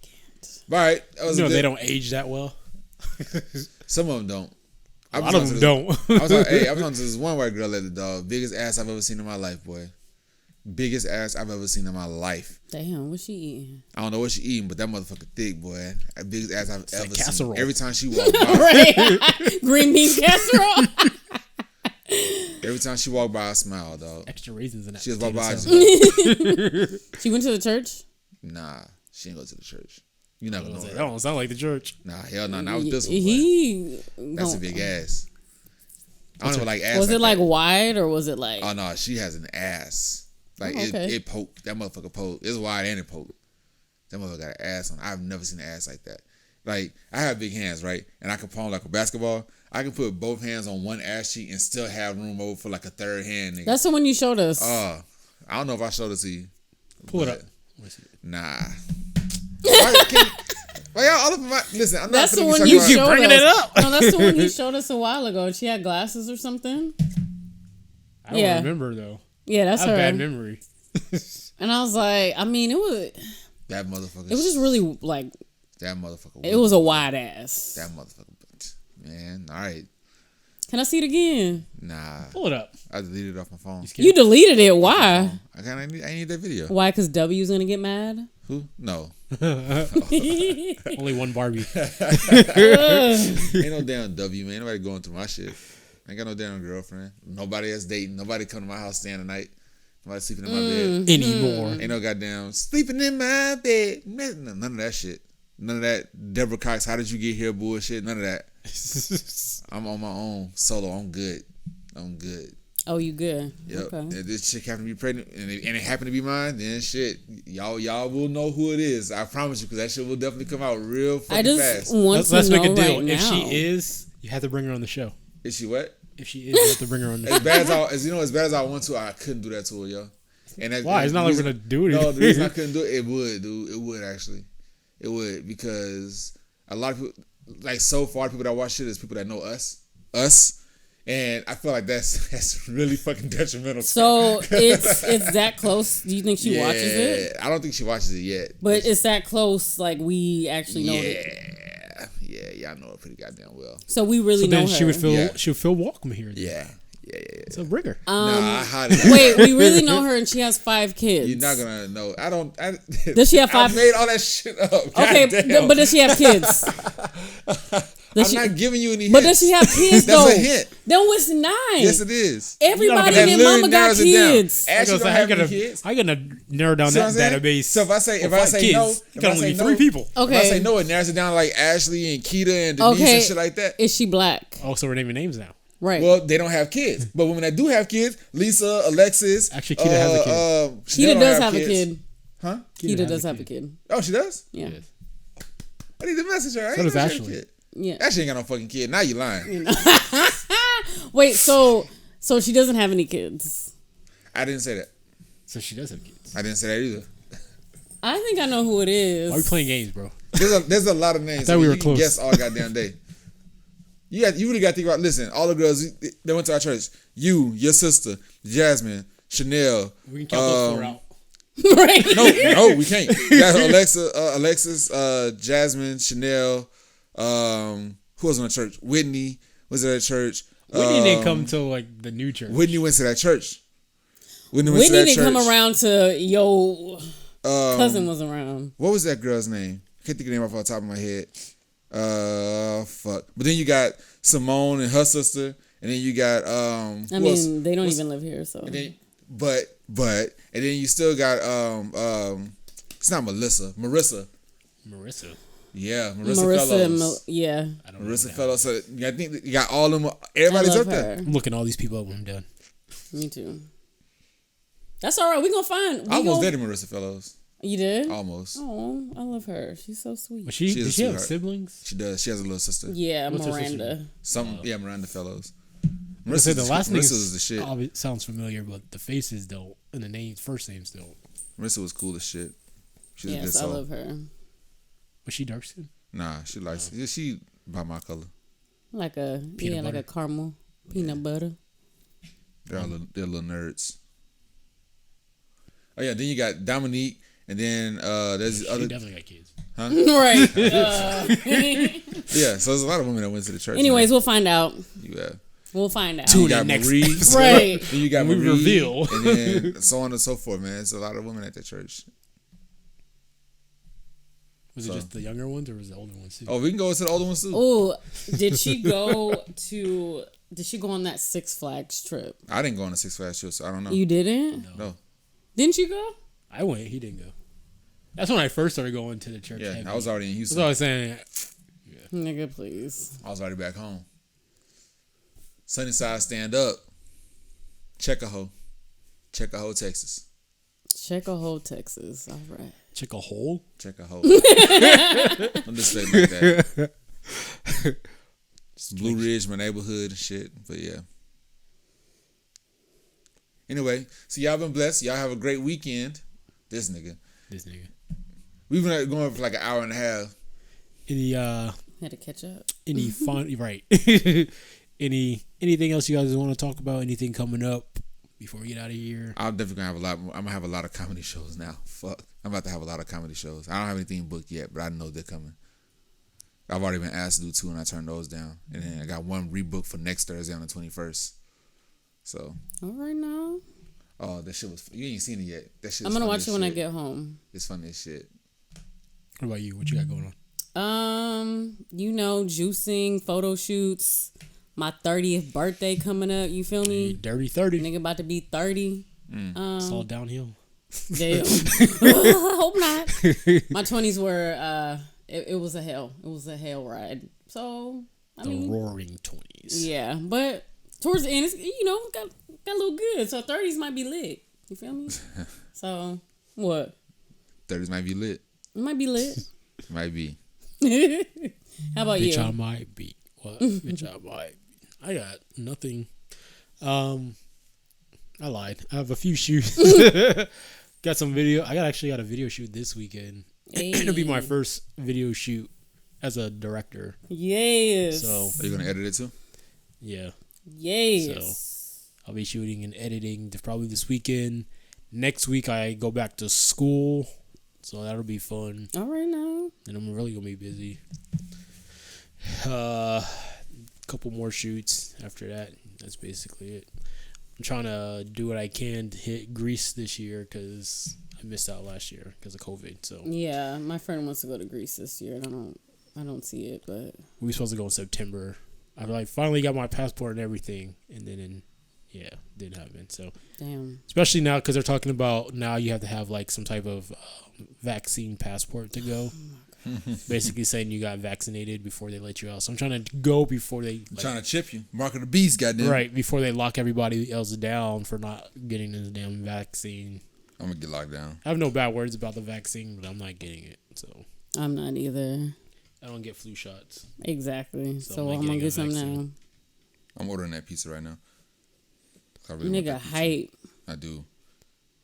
can't. All right, that was they don't age that well. Some of them don't. A lot of them don't. I was talking to this one white girl at the dog. Biggest ass I've ever seen in my life, boy. Biggest ass I've ever seen in my life. Damn, what's she eating? I don't know what she eating, but that motherfucker thick, boy. That biggest ass I've ever casserole. seen. Every time she walked by. Right. Green bean casserole. Every time she walked by, I smiled, dog. Extra raisins in that. She just walked by. She went to the church? Nah, she ain't go to the church. You never know. That don't sound like the church. Nah, hell no. Not with this one, boy. That's a big ass. I don't know, like ass. Was it like that. wide or was it like? Oh no, she has an ass. Like it poked. That motherfucker poked. It's wide and it poked. That motherfucker got an ass on. I've never seen an ass like that. Like I have big hands, right? And I can palm like a basketball. I can put both hands on one ass cheek and still have room over for like a third hand. Nigga. That's the one you showed us. I don't know if I showed it to you. Pull it up. Nah. Why y'all all up in my listen? I'm that's not the one you showed bringing us. it up. No, that's the one you showed us a while ago. She had glasses or something. I don't remember though. Yeah, that's I have her. bad memory. And I was like, I mean, it was that motherfucker. It was just really like that motherfucker. It was a wide ass. That motherfucker. Man, all right. Can I see it again? Nah. Pull it up. I deleted it off my phone. You deleted it. Why? I need that video. Why? Because W's gonna get mad? Who? No. Only one Barbie. Ain't no damn W, man. Nobody going through my shit. I ain't got no damn girlfriend. Nobody else dating. Nobody come to my house staying the night. Nobody sleeping in my bed anymore. Ain't no goddamn sleeping in my bed. None of that shit. None of that Deborah Cox, how did you get here bullshit. None of that. I'm on my own solo. I'm good. Oh, you good? Yep. Okay. If this chick happen to be pregnant and it happen to be mine, then shit, y'all will know who it is. I promise you, because that shit will definitely come out real fucking fast. Let's make a deal. Right if now. she is, you have to bring her on the show. Is she what? If she is, you have to bring her on the show. As bad as I want to, I couldn't do that to her, yo. And why? It's not like we're gonna do it. No, the reason I couldn't do it would, dude. It would actually. It would, because a lot of people, like so far, people that watch shit is people that know us, and I feel like that's really fucking detrimental. So it's that close. Do you think she watches it? I don't think she watches it yet. But it's that close. Like we actually know it. Yeah, I know her pretty goddamn well. So we really know her. She would feel welcome here. Then. Yeah. So bring her. I hide it. Wait, we really know her, and she has 5 kids. You're not gonna know. Does she have 5? I made all that shit up. Okay, but does she have kids? I'm not giving you any hints. But does she have kids though? That's a hint. Then what's 9? Yes, it is. Everybody and their mama got kids. Ashley don't have any kids. I'm gonna narrow down that database. So if I say no, you got only 3 people. Okay. If I say no, it narrows it down like Ashley and Keita and Denise and shit like that. Is she black? Oh, so we're naming names now. Right. Well, they don't have kids, but women that do have kids, Lisa, Alexis. Actually, Keita has a kid. Keita does have a kid. Huh? Keita does have a kid. Oh, she does? Yeah. I need to message her. So does Ashley. Yeah. Ashley ain't got no fucking kid. Now you lying. Wait, so she doesn't have any kids? I didn't say that. So she does have kids. I didn't say that either. I think I know who it is. Why are we playing games, bro? There's a lot of names. I thought we were you close. Can guess all goddamn day. You really got to think about. Listen, all the girls they went to our church. You, your sister, Jasmine, Chanel. We can count those 4 out. Right? No, we can't. You got Alexis, Jasmine, Chanel. Who was on the church? Whitney was at a church. Whitney didn't come to like the new church. Whitney went to that church. Whitney didn't come around to your cousin was around. What was that girl's name? I can't think of the name off the top of my head. Fuck. But then you got Simone and her sister, and then you got I mean, they don't even live here, so. And then, but and then you still got it's not Melissa, Marissa. Yeah, Marissa Fellows. Yeah. Marissa Fellows. So I think you got all of them. Everybody's up there. I'm looking all these people up when I'm done. Me too. That's all right. We're going to find. I almost dated Marissa Fellows. You did? Almost. Oh, I love her. She's so sweet. Does she have siblings? She does. She has a little sister. Yeah, What's Miranda. Yeah, Miranda Fellows. Marissa, the last name is the shit. Sounds familiar, but the faces don't, and the names, first names don't. Marissa was cool as shit. She's a good Yes, I soul. love her. Was she dark skin? Nah, she likes. She by my color. Like a like a caramel peanut butter. They're little nerds. Oh yeah, then you got Dominique And then there's She other. definitely got kids. Huh? Right. Yeah, so there's a lot of women that went to the church. Anyways, we'll find out. Yeah. We'll find out. You got next Marie. Right. Then you got We Marie, reveal. and then so on and so forth, man. It's a lot of women at the church. Was it just the younger ones or was it the older ones too? Oh, we can go into the older ones too. Oh, did she go on that Six Flags trip? I didn't go on a Six Flags trip, so I don't know. You didn't? No. Didn't you go? I went. He didn't go. That's when I first started going to the church. Yeah, heavy. I was already in That's Houston. what I was saying. Nigga, please. I was already back home. Sunnyside, stand up. Check-a-ho, Texas. Check-a-ho, Texas. All right. Check a hole. Check-a-ho. I'm just saying like that. Blue Ridge, my neighborhood and shit. But yeah. Anyway, so y'all been blessed. Y'all have a great weekend. This nigga. We've been going for like an hour and a half. Had to catch up. Any fun? Right. Anything else you guys want to talk about? Anything coming up before we get out of here? I'm definitely gonna have a lot more. I'm gonna have a lot of comedy shows now. Fuck. I'm about to have a lot of comedy shows. I don't have anything booked yet, but I know they're coming. I've already been asked to do 2 and I turned those down. And then I got 1 rebooked for next Thursday on the 21st. So. All right now. Oh, that shit was. You ain't seen it yet. That shit. I'm gonna watch it when I get home. It's funny as shit. What about you? What you got going on? Juicing, photo shoots. My 30th birthday coming up. You feel me? Dirty 30. Nigga about to be 30. It's all downhill. Damn. I hope not. My 20s were it was a hell. It was a hell ride. So I mean, roaring 20s. Yeah, but towards the end, it's, got a little good. So 30s might be lit. You feel me? So what? 30s might be lit. It might be lit. Might be. How about Bitch, you? I might be. What? Bitch, I might be. I got nothing. I lied. I have a few shoots. Got some video. I actually got a video shoot this weekend. Hey. It'll be my first video shoot as a director. Yes. So Are you gonna edit it too? yeah. Yes. So I'll be shooting and editing probably this weekend. Next week I go back to school, so that'll be fun. All right now. And I'm really gonna be busy. Couple more shoots after that. That's basically it. I'm trying to do what I can to hit Greece this year because I missed out last year because of COVID. So Yeah, my friend wants to go to Greece this year. I don't see it, but we were supposed to go in September. I finally got my passport and everything, and then didn't happen. So damn. especially now because they're talking about now you have to have like some type of vaccine passport to go. Basically saying you got vaccinated before they let you out. So I'm trying to go before they Trying to chip you. Mark of the beast, goddamn. right before they lock everybody else down for not getting this damn vaccine. I'm gonna get locked down. I have no bad words about the vaccine, but I'm not getting it. So I'm not either. I don't get flu shots. Exactly. So I'm I'm gonna getting a get some vaccine. now. I'm ordering that pizza right now. I really want Nigga that pizza. hype. I do.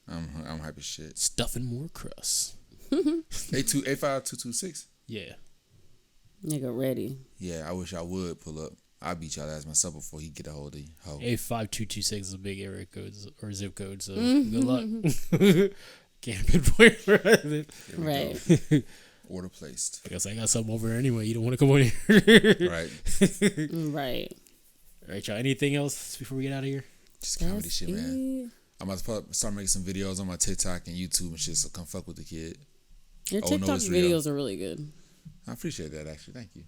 I'm hype as shit. Stuffing more crust. 85226. Yeah. Nigga ready. Yeah, I wish I would pull up. I'll beat y'all ass myself before he get a hold of you. 85226 is a big area code or zip code, so good luck. Can't pinpoint for it. Right. Order placed. I guess I got something over there anyway. You don't want to come on here. Right. Right. All right, y'all. Anything else before we get out of here? Just comedy That's shit, man. it. I'm about to start making some videos on my TikTok and YouTube and shit, so come fuck with the kid. Your Oh, no, TikTok it's real. videos are really good. I appreciate that, actually. Thank you.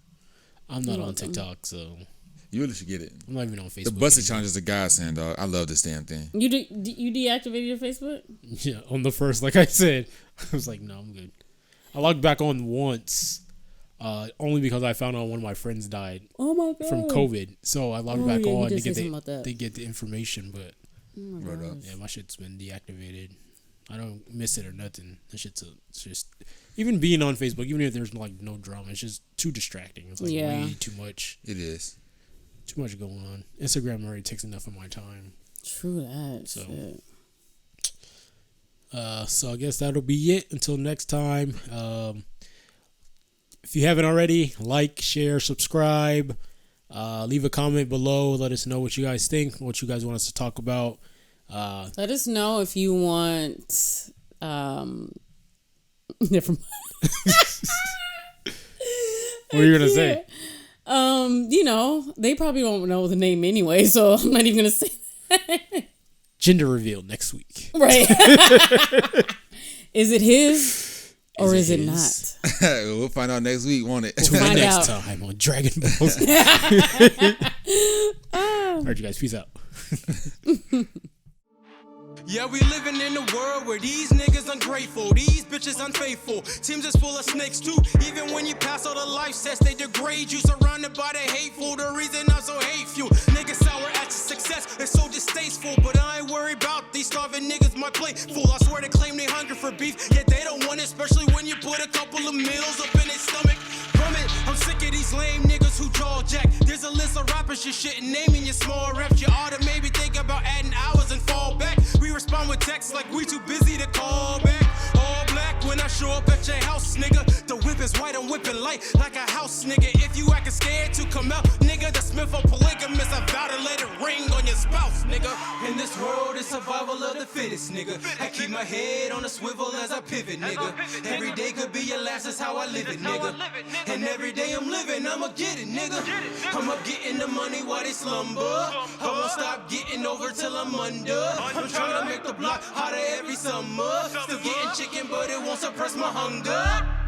I'm not on TikTok, so You really should get it. I'm not even on Facebook. The Busted anymore. Challenge is a godsend, dog. I love this damn thing. You deactivated your Facebook? Yeah, on the first, like I said, I was like, no, I'm good. I logged back on once, only because I found out one of my friends died Oh my god. from COVID. So I logged Oh, back yeah, you on to did get say something about that. the information, but Oh my Word up. gosh. yeah, my shit's been deactivated. I don't miss it or nothing. That shit's it's just even being on Facebook, even if there's like no drama, it's just too distracting. It's like Yeah. way too much going on. Instagram already takes enough of my time. True that. So- Shit. So I guess that'll be it. Until next time. If you haven't already, like, share, subscribe. Leave a comment below. Let us know what you guys think, what you guys want us to talk about. Let us know if you want Never mind. What are you gonna say? You know, they probably won't know the name anyway, so I'm not even gonna say that. Gender reveal next week. Right. Is it his or is it his? not? We'll find out next week, won't it? We'll find Next out. time on Dragon Balls. All right, you guys. Peace out. Yeah, we living in a world where these niggas ungrateful, these bitches unfaithful. Teams is full of snakes too. Even when you pass all the life tests, they degrade you. Surrounded by the hateful, the reason I'm so hateful. Niggas sour at your success, it's so distasteful. But I ain't worried about these starving niggas, my plate full. I swear they claim they hungry for beef, yet they don't want it. Especially when you put a couple of meals up in their stomach. From it, I'm sick of these lame niggas who jaw jack. There's a list of rappers you shouldn't name in your small reps. You ought to maybe think about adding hours and fall back. We respond with texts like we too busy to call back. All black when I show up at your house, nigga. The whip is white, I'm whipping light like a house, nigga. If you acting scared to come out, nigga, the Smith of polygamous, I vow to let it ring on your spouse, nigga. In this world, it's survival of the fittest, nigga. I keep my head on a swivel as I pivot, nigga. Every day could be your last, that's how I live it, nigga. And every day I'm living, I'ma get it, nigga. I'm up getting the money while they slumber. I won't stop getting over till I'm under. I'm trying to make the block hotter every summer. Still getting chicken, but it won't suppress my hunger.